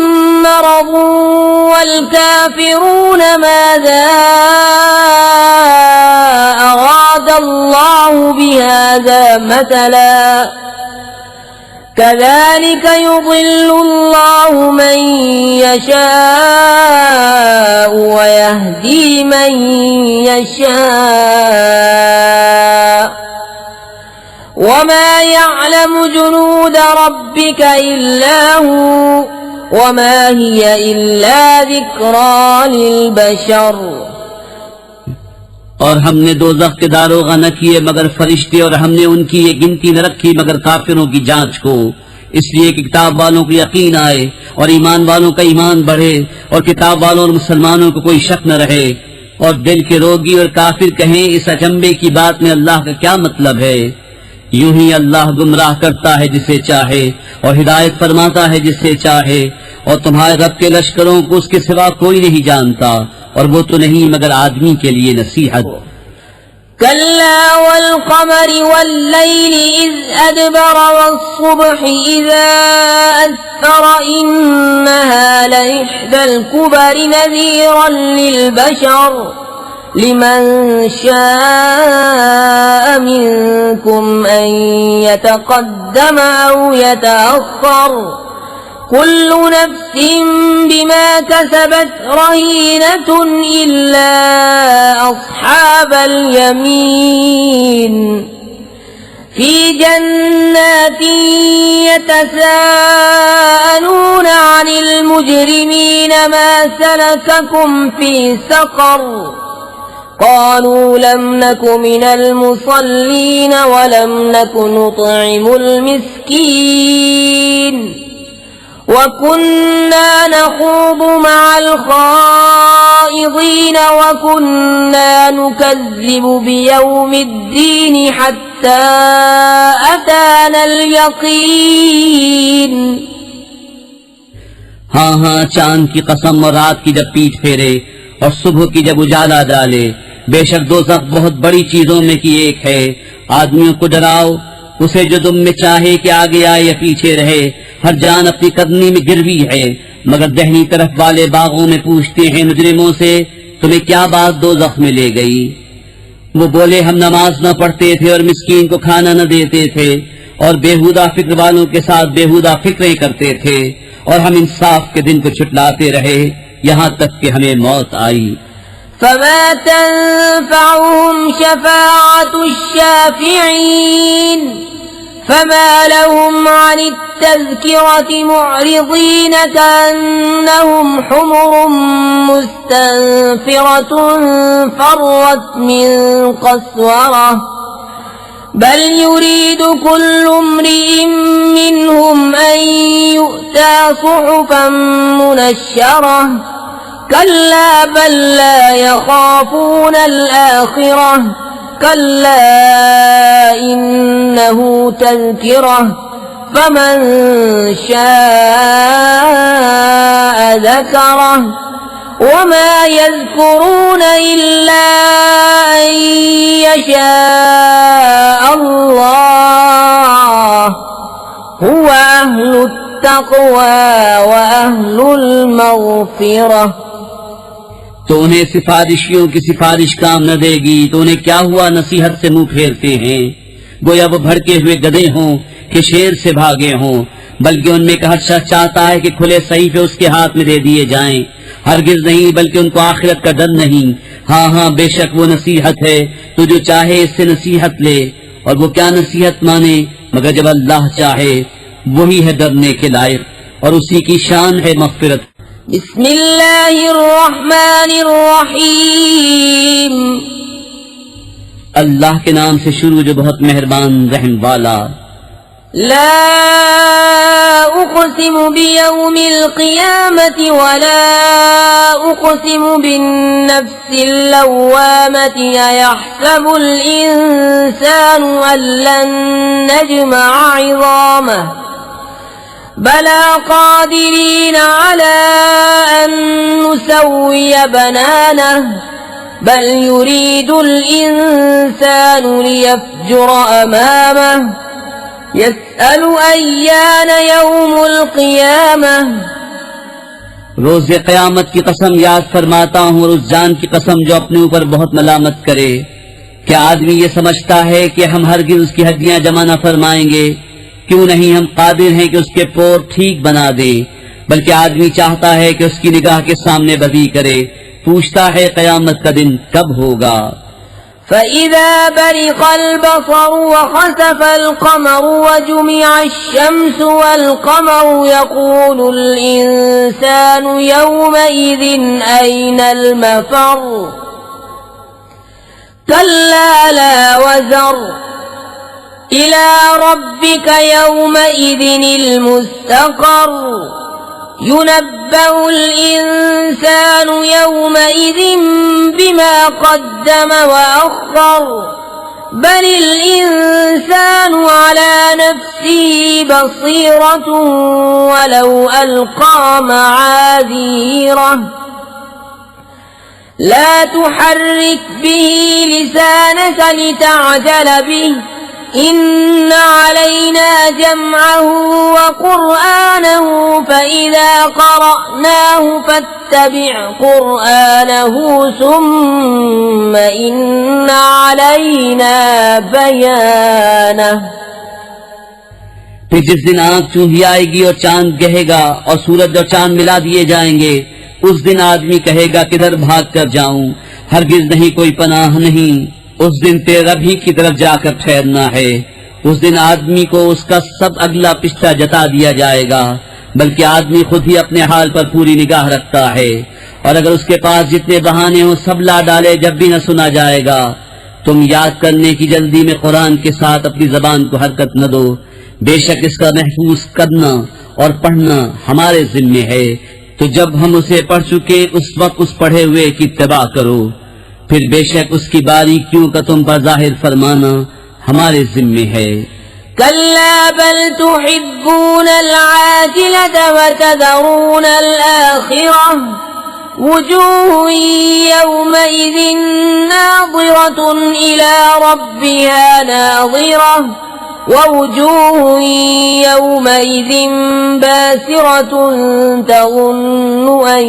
مرض والكافرون ماذا أراد الله بهذا مثلا كذلك يضل الله من يشاء ويهدي من يشاء وما يعلم جنود ربك إلا هو وما هي إلا ذكرى للبشر। और हमने दोज़ख के दारोगा न किए मगर फरिश्ते, और हमने उनकी ये गिनती न रखी मगर काफिरों की जांच को, इसलिए कि किताब वालों को यकीन आए और ईमान वालों का ईमान बढ़े और किताब वालों और मुसलमानों को कोई शक न रहे। और दिल के रोगी और काफिर कहें इस अचंबे की बात में अल्लाह का क्या मतलब है। यूं ही अल्लाह गुमराह करता है जिसे चाहे और हिदायत फरमाता है जिसे चाहे, और तुम्हारे रब के लश्करों को उसके सिवा कोई नहीं जानता, और वो तो नहीं मगर आदमी के लिए नसीहत। कल्ला वल क़मरि वल्लैलि इज़ अदबर वस्सुब्हि इज़ा अस्फर इन्नहा लइह्दल कुबरि नज़ीरन लिलबशर लिमन शाअ मिनकुम अन यतक़द्दम औ यतअख़्ख़र कुल्लु नफ्सिन बिमा कसबत रहीनतुन इल्ला अस्हाबल यमीन फी जन्नातिन यतसाअलून अनिल मुजरिमीन मा सलककुम फी सक़र क़ालू लम नकु मिनल मुसल्लीन वलम नकु नुत्इमुल मिस्कीन वकुन्ना नख़ूदु मअल ख़ाइज़ीन वकुन्ना नुकज़्ज़िबु बियौमिद्दीन हत्ता अतानल यक़ीन। हाँ हाँ, चांद की कसम और रात की जब पीठ फेरे और सुबह की जब उजाला डाले, बेशक दोज़ख बहुत बड़ी चीजों में की एक है। आदमियों को डराओ, उसे जो तुम में चाहे कि आगे आए या पीछे रहे, हर जान अपनी कदमी में गिरवी है। मगर दहनी तरफ वाले बागों में पूछते हैं मुजरिमों से, तुम्हें क्या बात दोज़ख में ले गई। वो बोले हम नमाज न पढ़ते थे और मिस्कीन को खाना न देते थे और बेहुदा फिक्र वालों के साथ बेहुदा फिक्रें करते थे, और हम इंसाफ के दिन को छुटलाते रहे यहाँ तक कि हमें मौत आई। फमा तंफअहुम शफाअतुश शाफिईन फमा लहुम अनित तज़किरति मुअरिज़ीन कअन्नहुम हुमुरुम मुस्तनफिरतुन फर्रत मिन क़स्वरह बल युरीदु कुल्लु इम्रिइन मिनहुम अन यु'ता सुहुफन मुनश्शरह कल्ला बल ला यखाफून अल-आखिरह कल्ला इन्नहु तज़किरह फमन शाअ ज़करह वमा यज़कुरून इल्ला अन यशाअ अल्लाह हुवा अहलुत तक़वा व अहलुल मग़फ़िरह। तो उन्हें सिफारिशियों की सिफारिश काम न देगी, तो उन्हें क्या हुआ नसीहत से मुंह फेरते हैं, गोया वो भड़के हुए गधे हों कि शेर से भागे हों। बल्कि उनमें का हर शख्स चाहता है कि खुले सहीफे उसके हाथ में दे दिए जाएं। हरगिज नहीं, बल्कि उनको आखिरत का डर नहीं। हाँ हाँ, बेशक वो नसीहत है, तो जो चाहे इससे नसीहत ले। और वो क्या नसीहत माने मगर जब अल्लाह चाहे, वही है डरने के लायक और उसी की शान है मग़फ़िरत। बिस्मिल्लाहिर्रहमानिर्रहीम। अल्लाह के नाम से शुरू जो बहुत मेहरबान रहम वाला। ला उक़सिमु बियौमिल क़ियामति वला उक़सिमु बिन्नफ्सिल लव्वामति अयहसबुल इंसानु अल्लन नजमअ इज़ामह बला क़ादिरीन अला अन नुसव्विय बनानह बल युरीदुल इंसानु लियफ़्जुर अमामह यस्अलु अय्यान यौमुल क़ियामह। रोज़े क़यामत की कसम याद फरमाता हूँ और उस जान की कसम जो अपने ऊपर बहुत मलामत करे। क्या आदमी ये समझता है कि हम हरगिज़ उसकी हड्डियां जमा न फरमाएंगे? क्यों नहीं, हम कादिर हैं कि उसके पोर ठीक बना दें। बल्कि आदमी चाहता है कि उसकी निगाह के सामने बदी करे। पूछता है क़यामत का दिन कब होगा। फ़इज़ा बरिक़ल बसरु व ख़सफ़ल क़मरु व जुमिअश शम्सु वल क़मरु यक़ूलुल इंसानु यौमइज़िन अयनल मफ़र कल्ला ला वज़र इला रब्बिक यौमइज़िनिल मुस्तक़र युनब्बअुल इंसानु यौमइज़िन बिमा क़द्दम व अख़्ख़र बलिल इंसानु अला नफ़्सिही बसीरतुन वलौ अलक़ा मआज़ीरह ला तुहर्रिक बिही लिसानक लितअजल बिही इन्न अलैना जमअहु व क़ुरआनहु फ़इज़ा क़रअनाहु फ़त्तबिअ क़ुरआनहु सुम्म इन्न अलैना बयानह। फिर जिस दिन आँख चूंधी आएगी और चांद गहेगा और सूरज और चांद मिला दिए जाएंगे, उस दिन आदमी कहेगा किधर भाग कर जाऊं, हरगिज नहीं, कोई पनाह नहीं। उस दिन तेरे रब ही की तरफ जाकर ठहरना है। उस दिन आदमी को उसका सब अगला पिछला जता दिया जाएगा। बल्कि आदमी खुद ही अपने हाल पर पूरी निगाह रखता है, और अगर उसके पास जितने बहाने हो सब ला डाले, जब भी न सुना जाएगा। तुम याद करने की जल्दी में कुरान के साथ अपनी जबान को हरकत न दो। बेशक इसका महफूज करना और पढ़ना हमारे जिम्मे है। तो जब हम उसे पढ़ चुके, उस वक्त उस पढ़े हुए की इत्तिबा करो। फिर बेशक उसकी बारीकियों का तुम पर जाहिर फरमाना हमारे जिम्मे है। कल्ला बल तुहिब्बूनल आजिलत व तज़रूनल आखिरह वुजूहुन यौमइज़िन नाज़िरतुन इला रब्बिहा नाज़िरह व वुजूहुन यौमइज़िन बासिरतुन तज़ुन्नु अन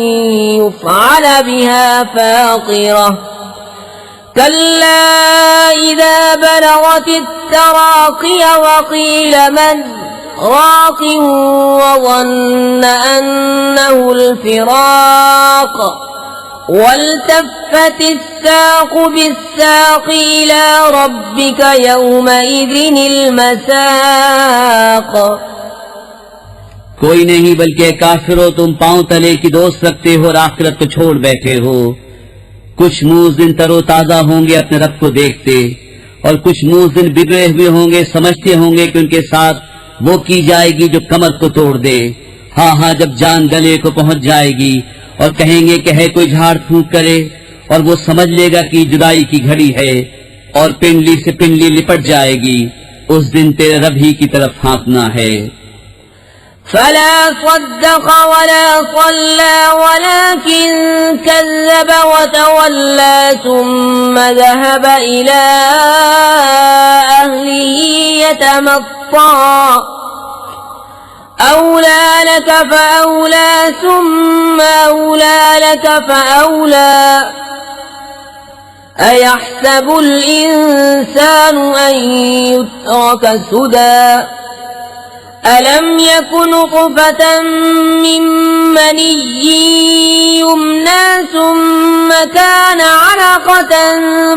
युफ़अल बिहा फ़ाक़िरह कल्ला इज़ा बलगतित तराक़िय वक़ील मन राक़ वज़न्न अन्नहुल फ़िराक़ वल्तफ़्फ़तिस साक़ बिस्साक़ इला रब्बिक यौमइज़िनिल मसाक़। कोई नहीं, बल्कि काफिरों तुम पांव तले की दोस्त रखते हो और आखिरत को छोड़ बैठे हो। कुछ मुँह उस दिन तरोताजा होंगे अपने रब को देखते, और कुछ मुज़िन बिगड़े हुए होंगे, समझते होंगे कि उनके साथ वो की जाएगी जो कमर को तोड़ दे। हाँ हाँ, जब जान गले को पहुंच जाएगी और कहेंगे कि है कोई झाड़ फूंक करे, और वो समझ लेगा कि जुदाई की घड़ी है और पिंडली से पिंडली लिपट जाएगी। उस दिन तेरे रब ही की तरफ हाँकना है। فلا صدق ولا صلى ولكن كذب وتولى ثم ذهب إلى أهله يتمطى أولى لك فأولى ثم أولى لك فأولى أيحسب الإنسان أن يترك سدى ألم يكن نطفة من مني يمنى ثم كان علقة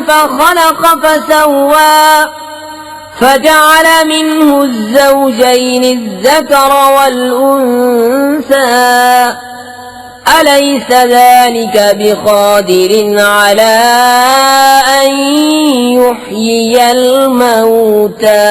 فخلق فسوى فجعل منه الزوجين الذكر والأنثى أليس ذلك بقادر على أن يحيي الموتى।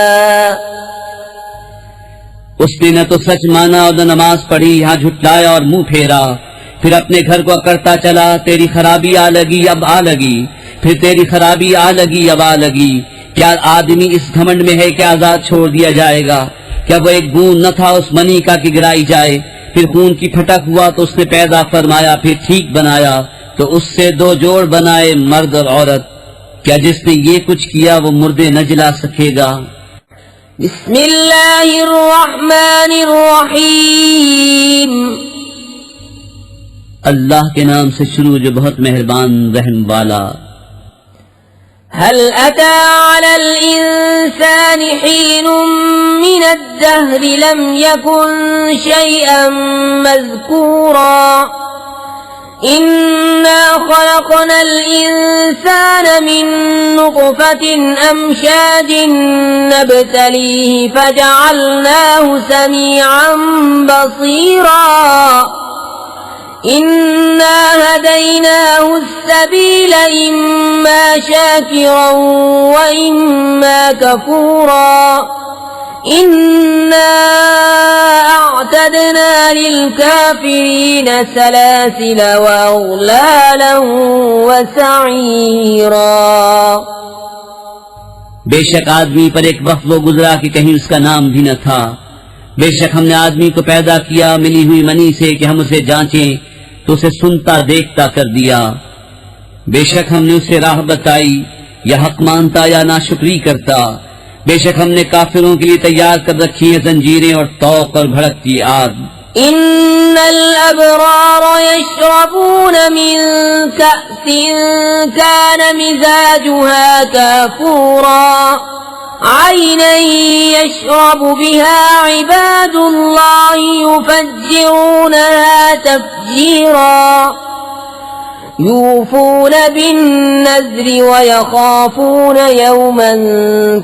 उसने न तो सच माना और न नमाज पढ़ी, यहाँ झुटलाया और मुंह फेरा। फिर अपने घर को करता चला, तेरी खराबी आ लगी अब आ लगी, फिर तेरी खराबी आ लगी अब आ लगी। क्या आदमी इस घमंड में है कि आजाद छोड़ दिया जाएगा? क्या वो एक बूंद न था उस मनी का कि गिराई जाए? फिर खून की फटक हुआ तो उसने पैदा फरमाया, फिर ठीक बनाया तो उससे दो जोड़ बनाए, मर्द और औरत। क्या जिसने ये कुछ किया वो मुर्दे न जला सकेगा? बिस्मिल्लाहिर्रहमानिर्रहीम। अल्लाह के नाम से शुरू जो बहुत मेहरबान रहम वाला। हल अता अलल इंसानि हीनुम मिनद्दहर लम यकुन शैअन मज़कूरा इन्ना खलक़नल इंसान मिन नुत्फ़तिन अमशाजिन नब्तलीहि फजअलनाहु समीअन बसीरा इन्ना हदैनाहु अस्सबील इम्मा शाकिरन व इम्मा कफूरा इन्ना अअतदना लिलकाफिरीन सलासिल व अग़लालन व सईरा। बेशक आदमी पर एक वक्त वो गुजरा कि कहीं उसका नाम भी न था। बेशक हमने आदमी को पैदा किया मिली हुई मनी से कि हम उसे जांचें, तो उसे सुनता देखता कर दिया। बेशक हमने उसे राह बताई, या हक मानता या नाशुक्री करता। बेशक हमने काफिरों के लिए तैयार कर रखी है जंजीरें और तौक और भड़कती आग। इन्नल अबरार यशरबून मिन कअसिन कान मिजाजुहा काफूरा ऐनन यशरब बिहा इबादुल्लाहि युफज्जिरूनहा तफजीरा यूफून बिन्नज़्रि व यखाफून यौमन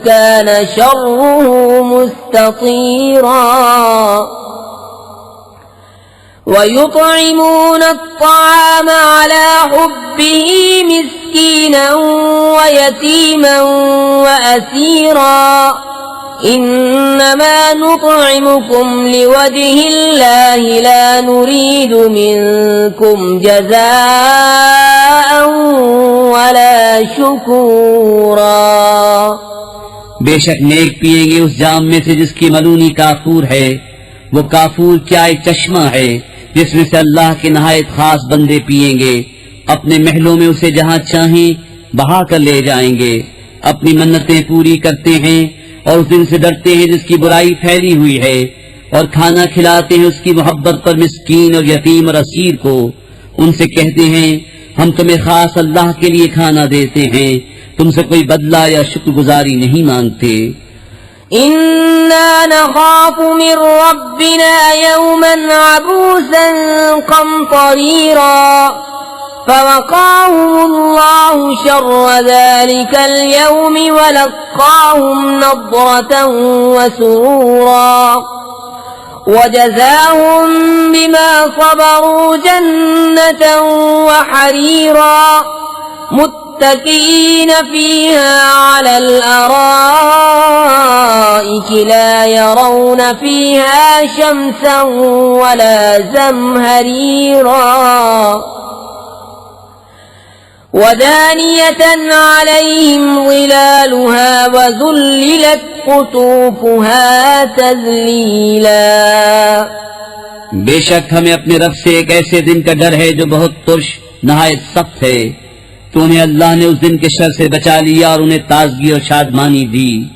कान शर्रुहु मुस्ततीरा वयुतइमून अत्ताअम अला हुब्बिही मिस्कीना व यतीमा व असीरा इन्नमा नुतइमुकुम लिवजहिल्लाहि ला नुरीदु मिनकुम जज़ाअन वला शुकूरा। बेशक नेक पिएंगे उस जाम में से जिसकी मलूनी काफूर है। वो काफूर क्या एक चश्मा है जिसमें से अल्लाह के नहायत खास बंदे पिएंगे। अपने महलों में उसे जहाँ चाहें बहा कर ले जाएंगे। अपनी मन्नतें पूरी करते हैं और उस दिन से डरते हैं जिसकी बुराई फैली हुई है, और खाना खिलाते हैं उसकी मोहब्बत पर मिस्कीन और यतीम और असीर को। उनसे कहते हैं हम तुम्हें खास अल्लाह के लिए खाना देते हैं, तुमसे कोई बदला या शुक्रगुजारी नहीं मांगते। इन्ना नखाफु मिन रब्बिना यौमन अबूसन क़मतरीरा फवक़ाहुमुल्लाहु शर्र ज़ालिकल यौमि व लक़्क़ाहुम नज़्रतन व सुरूरा व जज़ाहुम बिमा सबरू जन्नतन व हरीरा متكئين فيها على الأرائك لا يرون فيها شمسا ولا زمهريرا ودانية عليهم ظلالها وذللت قطوفها تذलीला। बेशक हमें अपने रब से एक ऐसे दिन का डर है जो बहुत तुर्श नहायत सख्त है। तो उन्हें अल्लाह ने उस दिन के शर से बचा लिया और उन्हें ताजगी और शादमानी दी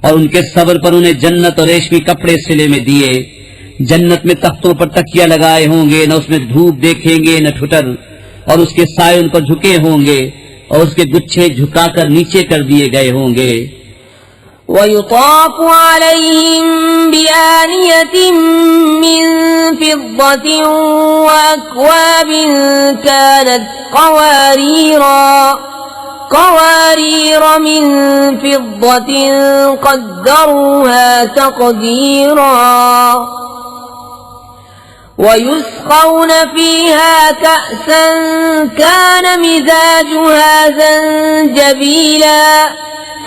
और उनके सब्र पर उन्हें जन्नत और रेशमी कपड़े सिले में दिए। जन्नत में तख्तों पर तकिया लगाए होंगे, न उसमें धूप देखेंगे न ठुटर, और उसके साए उन पर झुके होंगे और उसके गुच्छे झुकाकर नीचे कर दिए गए होंगे। ويطاف عليهم بآنية من فضة وأكواب كانت قوارير من فضة قدروها تقديرا ويسقون فيها كأسا كان مزاجها زنجبيلا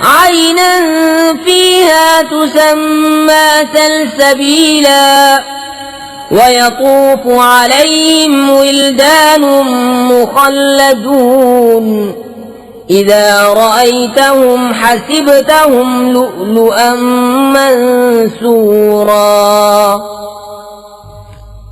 عينا فيها تسمى سلسبيلا ويطوف عليهم ولدان مخلدون إذا رأيتهم حسبتهم لؤلؤا منثورا।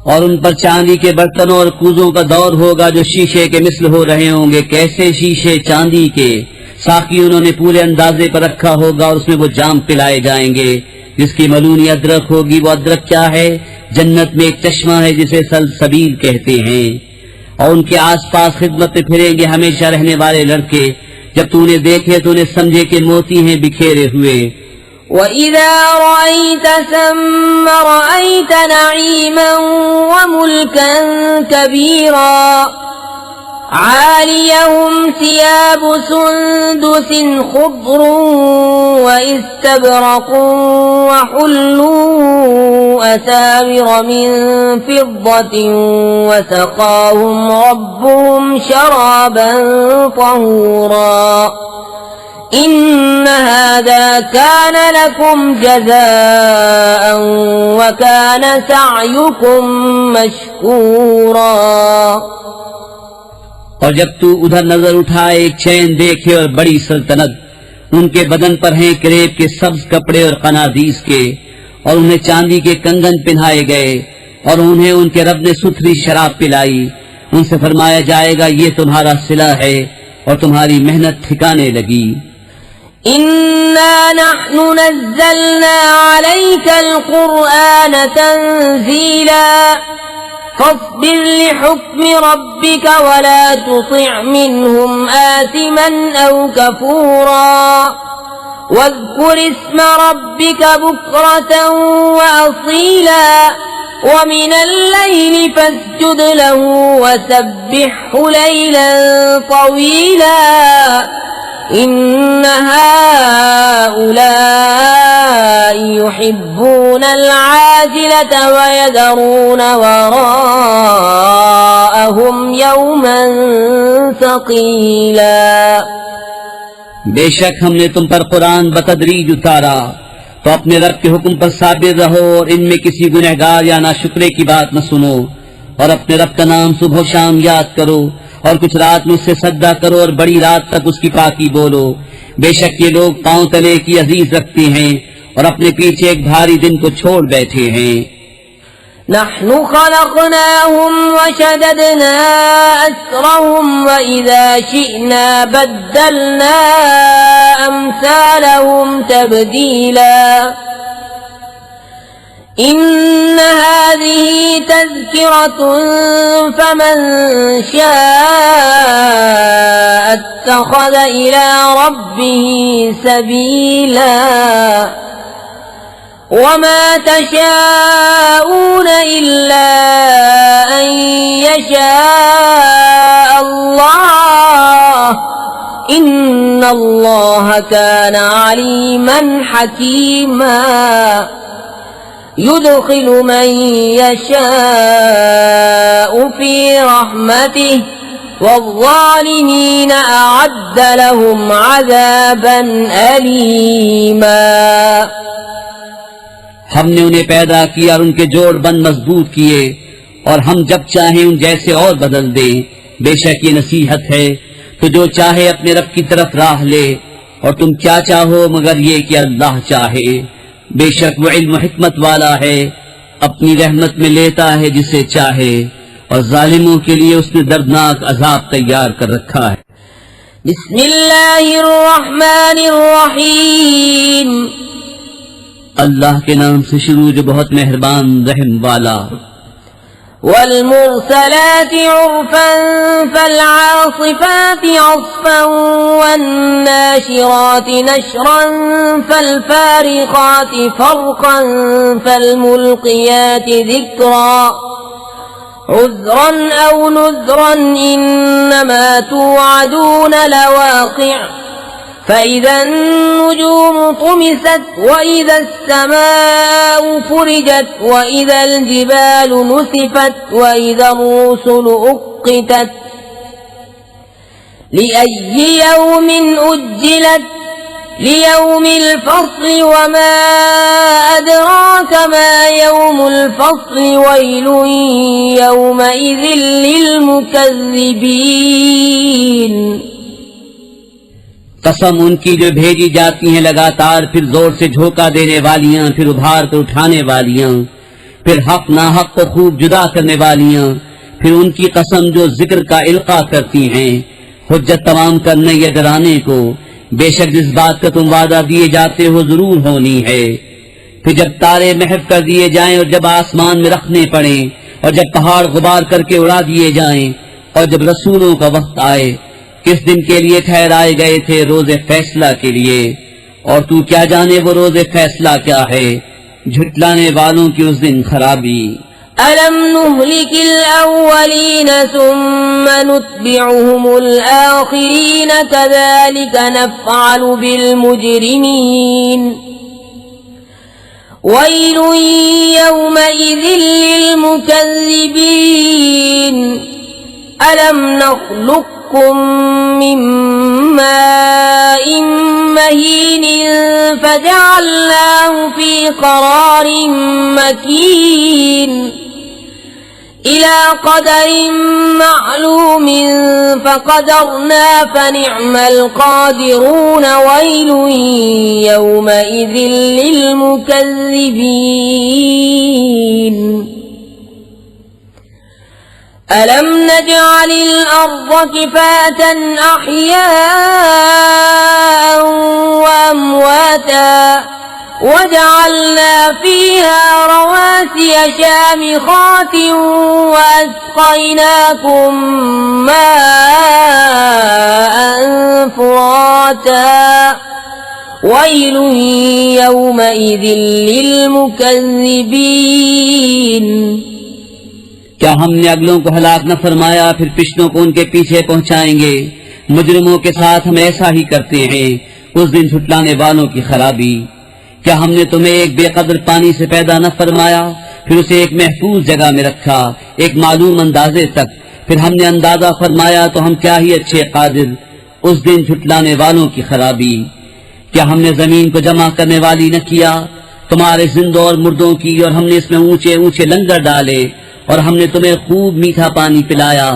और उन पर चांदी के बर्तनों और कूजों का दौर होगा जो शीशे के मिसल हो रहे होंगे। कैसे शीशे चांदी के, साकी उन्होंने पूरे अंदाजे पर रखा होगा और उसमें वो जाम पिलाए जाएंगे जिसकी मलूनी अदरक होगी। वो अदरक क्या है? जन्नत में एक चश्मा है जिसे सलसबील कहते हैं। और उनके आसपास खिदमत में फिरेंगे हमेशा रहने वाले लड़के। जब तू उन्हें देखे तो उन्हें समझे कि मोती हैं बिखेरे हुए। وإذا رأيت ثم رأيت نعيما وملكا كبيرا عاليهم ثياب سندس خضر واستبرق وحلوا أساور من فضة وسقاهم ربهم شرابا طهورا إن هذا كان لكم جزاء وكان سعيكم مشكورا। और जब तू उधर नजर उठाए एक चैन देखे और बड़ी सल्तनत, उनके बदन पर हैं करेब के सब्ज कपड़े और कनादीस के, और उन्हें चांदी के कंगन पहनाए गए और उन्हें उनके रब ने सुथरी शराब पिलाई। उनसे फरमाया जाएगा ये तुम्हारा सिला है और तुम्हारी मेहनत ठिकाने लगी। इन्ना नहनु नज़्ज़लना अलैकल कुरआन तंज़ीला फस्बिर लिहुक्मि रब्बिका वला तुतिअ मिनहुम आसिमन औ कफूरा वज़्कुर इस्म रब्बिका बुक्रतन व असीला वमिनल लैलि फस्जुद लहु वसब्बिहु लैलन तवीला इन्न हाउलाइ युहिब्बूनल आजिलता व यदरून वराअहुम यौमन सकीला। बेशक हमने तुम पर कुरान बतदरीज उतारा, तो अपने रब के हुक्म पर साबिर रहो और इनमें किसी गुनहगार या नाशुक्रे की बात न सुनो, और अपने रब का नाम सुबह शाम याद करो और कुछ रात में उससे सजदा करो और बड़ी रात तक उसकी पाकी बोलो। बेशक ये लोग पांव तले की अजीज रखते हैं और अपने पीछे एक भारी दिन को छोड़ बैठे हैं। नहनु खलक़नाहुम वशददना अस्रहुम वइज़ा शिअना बद्दलना अम्सालहुम तब्दीला इन्न हाज़िही तज़किरतुन फमन शाअ इत्तख़ज़ इला रब्बिही सबीला वमा तशाऊन इल्ला अन यशाअ अल्लाह इन्नल्लाह कान अलीमन हकीमा युदखिलु मन यशाअ फी रहमतिही والظالمين أعد لهم عذابا أليما। हमने उन्हें पैदा किया और उनके जोड़ बंद मजबूत किए, और हम जब चाहें उन जैसे और बदल दें। बेशक ये नसीहत है, तो जो चाहे अपने रब की तरफ राह ले, और तुम क्या चाहो मगर ये कि अल्लाह चाहे। बेशक वो इल्म हिकमत वाला है, अपनी रहमत में लेता है जिसे चाहे, और जालिमों के लिए उसने दर्दनाक अजाब तैयार कर रखा है। बिस्मिल्लाहिर रहमानिर रहीम। अल्लाह के नाम से शुरू जो बहुत मेहरबान रहम वाला। والمرسلات عرفا فالعاصفات عصفا والناشرات نشرا فالفارقات فرقا فالملقيات ذكرا عذرا أو نذرا إنما توعدون لواقع فإذا النجوم طمست وإذا السماء فرجت وإذا الجبال نسفت وإذا الرسل أقتت لأي يوم أجلت ليوم الفصل وما أدراك ما يوم الفصل ويل يومئذ للمكذبين। कसम उनकी जो भेजी जाती हैं लगातार, फिर जोर से झोंका देने वालियां, फिर उभार कर उठाने वालियां, फिर हक नाहक को खूब जुदा करने वालियां, फिर उनकी कसम जो जिक्र का इल्का करती हैं, हुज्जत तमाम करने या डराने को। बेशक जिस बात का तुम वादा दिए जाते हो जरूर होनी है। फिर जब तारे महव कर दिए जाएं और जब आसमान में रखने पड़े, और जब पहाड़ गुबार करके उड़ा दिए जाएं, और जब रसूलों का वक्त आए, किस दिन के लिए ठहराए गए थे, रोज़े फैसला के लिए। और तू क्या जाने वो रोज़े फैसला क्या है, झुटलाने वालों की उस दिन खराबी। अलम नुहलिकिल अव्वलीन सुम्मा नुत्बिउहुमुल आखिरीन कज़ालिका नफ़अलु बिल मुजरिमीन वैलुन यौमइज़िन लिल मुकज़्ज़िबीन। अलम नख़्लुक़कुम मिन माइन महीन फजअलनाहु फी क़रारिन मकीन इला क़दरिन मअलूमिन फ़क़दरना फ़निअमल क़ादिरून वैलुन यौमइज़िन लिलमुकज़्ज़िबीन। अलम नजअलिल अर्ज़ किफ़ातन अह्याअन व अम्वाता वजअलना फ़ीहा रवासिय शामिख़ातिन व अस्क़यनाकुम माअन फ़ुराता वैलुन यौमइज़िन लिलमुकज़्ज़िबीन। क्या हमने अगलों को हलाक न फरमाया, फिर पिछलों को उनके पीछे पहुंचाएंगे। मुजरिमों के साथ हम ऐसा ही करते हैं, उस दिन झुटलाने वालों की खराबी। क्या हमने तुम्हें एक बेकदर पानी से पैदा न फरमाया, फिर उसे एक महफूज जगह में रखा, एक मालूम अंदाजे तक, फिर हमने अंदाजा फरमाया तो हम क्या ही अच्छे कादिर। उस दिन झुटलाने वालों की खराबी। क्या हमने जमीन को जमा करने वाली न किया, तुम्हारे जिंदों और मुर्दों की, और हमने इसमें ऊंचे ऊंचे लंगर डाले, और हमने तुम्हें खूब मीठा पानी पिलाया।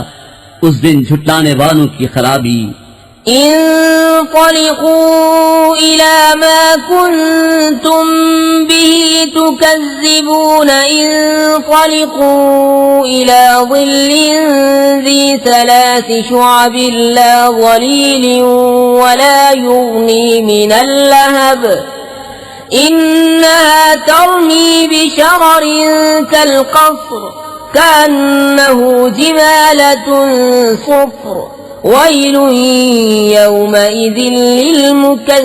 उस दिन झुटलाने वालों की खराबी। इंतलिकू इला मा कुंतुम बिही तुकज़्ज़िबून इंतलिकू इला ज़िल्लिन ज़ी सलासी शुअबिन ला ज़लीलिन वला युग़नी मिनल लहब इन्नहा तर्मी बिशररिन कल्क़स्र कअन्नहु जिमालतुन सुफ़्र वैल यौमइज़िन लिलमुकज़्ज़िबीन।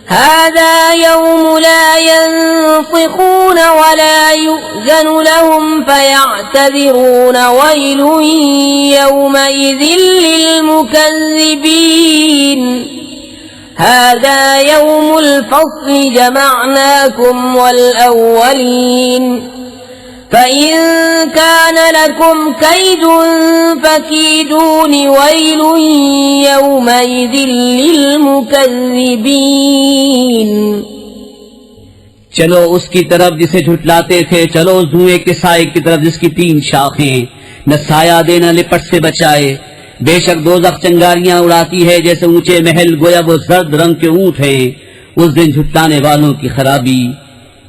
हाज़ा यौम ला यंतिक़ून वला युअज़नु लहुम फ़यअतज़िरून वैल यौमइज़िन लिलमुकज़्ज़िबीन। هذا يوم الفصل جمعناكم والأولين فإن كان لكم كيد فكيدون ويل يومئذ للمكذبين। चलो उसकी तरफ जिसे झुटलाते थे, चलो उस धुएं के साए की तरफ जिसकी 3 शाखें, न साया दे न लिपट से बचाए। बेशक दोज़ख चिंगारियां उड़ाती है जैसे ऊंचे महल, गोया वो जर्द रंग के ऊंट हैं। उस दिन झुटलाने वालों की खराबी।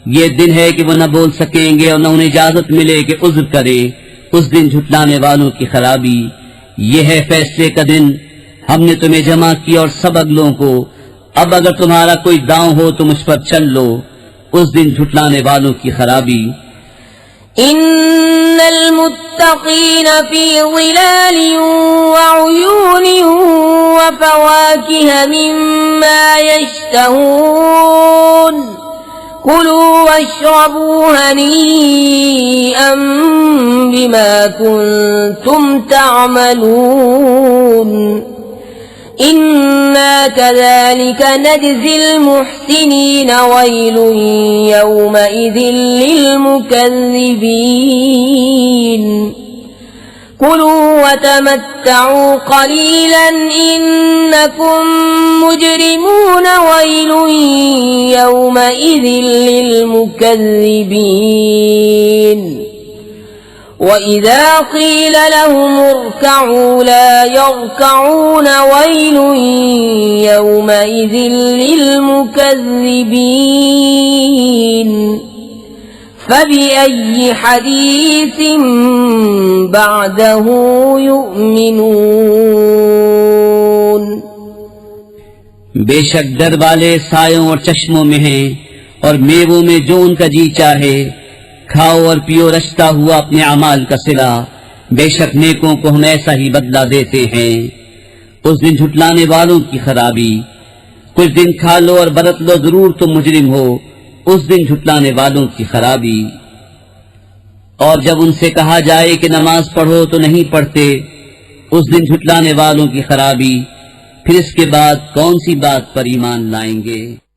ये दिन है कि वो न बोल सकेंगे और न उन्हें इजाजत मिले कि उज्र करे। उस दिन झुटलाने वालों की खराबी। ये है फैसले का दिन, हमने तुम्हें जमा किया और सब अगलों को। अब अगर तुम्हारा कोई दांव हो तो मुझ पर चल लो। उस दिन झुटलाने वालों की खराबी। इन्नल मुत्तकीन फी ज़िलालिन व उयून व फवाकिह मिम्मा यश्तहून कुलू वश्रबू हनीअन बिमा कुंतुम तअमलून इन्ना कज़ालिका नजज़िल मुहसिनीन वैल यौमइज़िन लिलमुकज़्ज़िबीन। कुलू वतमत्तऊ क़लीलन इन्नकुम मुजरिमून वैल यौमइज़िन लिलमुकज़्ज़िबीन। وإذا قيل لهم اركعوا لا يركعون ويل يومئذ للمكذبين। فبأي حديث بعده يؤمنون। बेशक डर वाले सायों और चश्मों में हैं और मेवों में जो उनका जी चाहे। खाओ और पियो रचता हुआ अपने अमाल का सिला। बेशक नेकों को हम ऐसा ही बदला देते हैं। उस दिन झुटलाने वालों की खराबी। कुछ दिन खा लो और बरत लो, जरूर तुम मुजरिम हो। उस दिन झुटलाने वालों की खराबी। और जब उनसे कहा जाए कि नमाज पढ़ो तो नहीं पढ़ते। उस दिन झुटलाने वालों की खराबी। फिर इसके बाद कौन सी बात पर ईमान लाएंगे।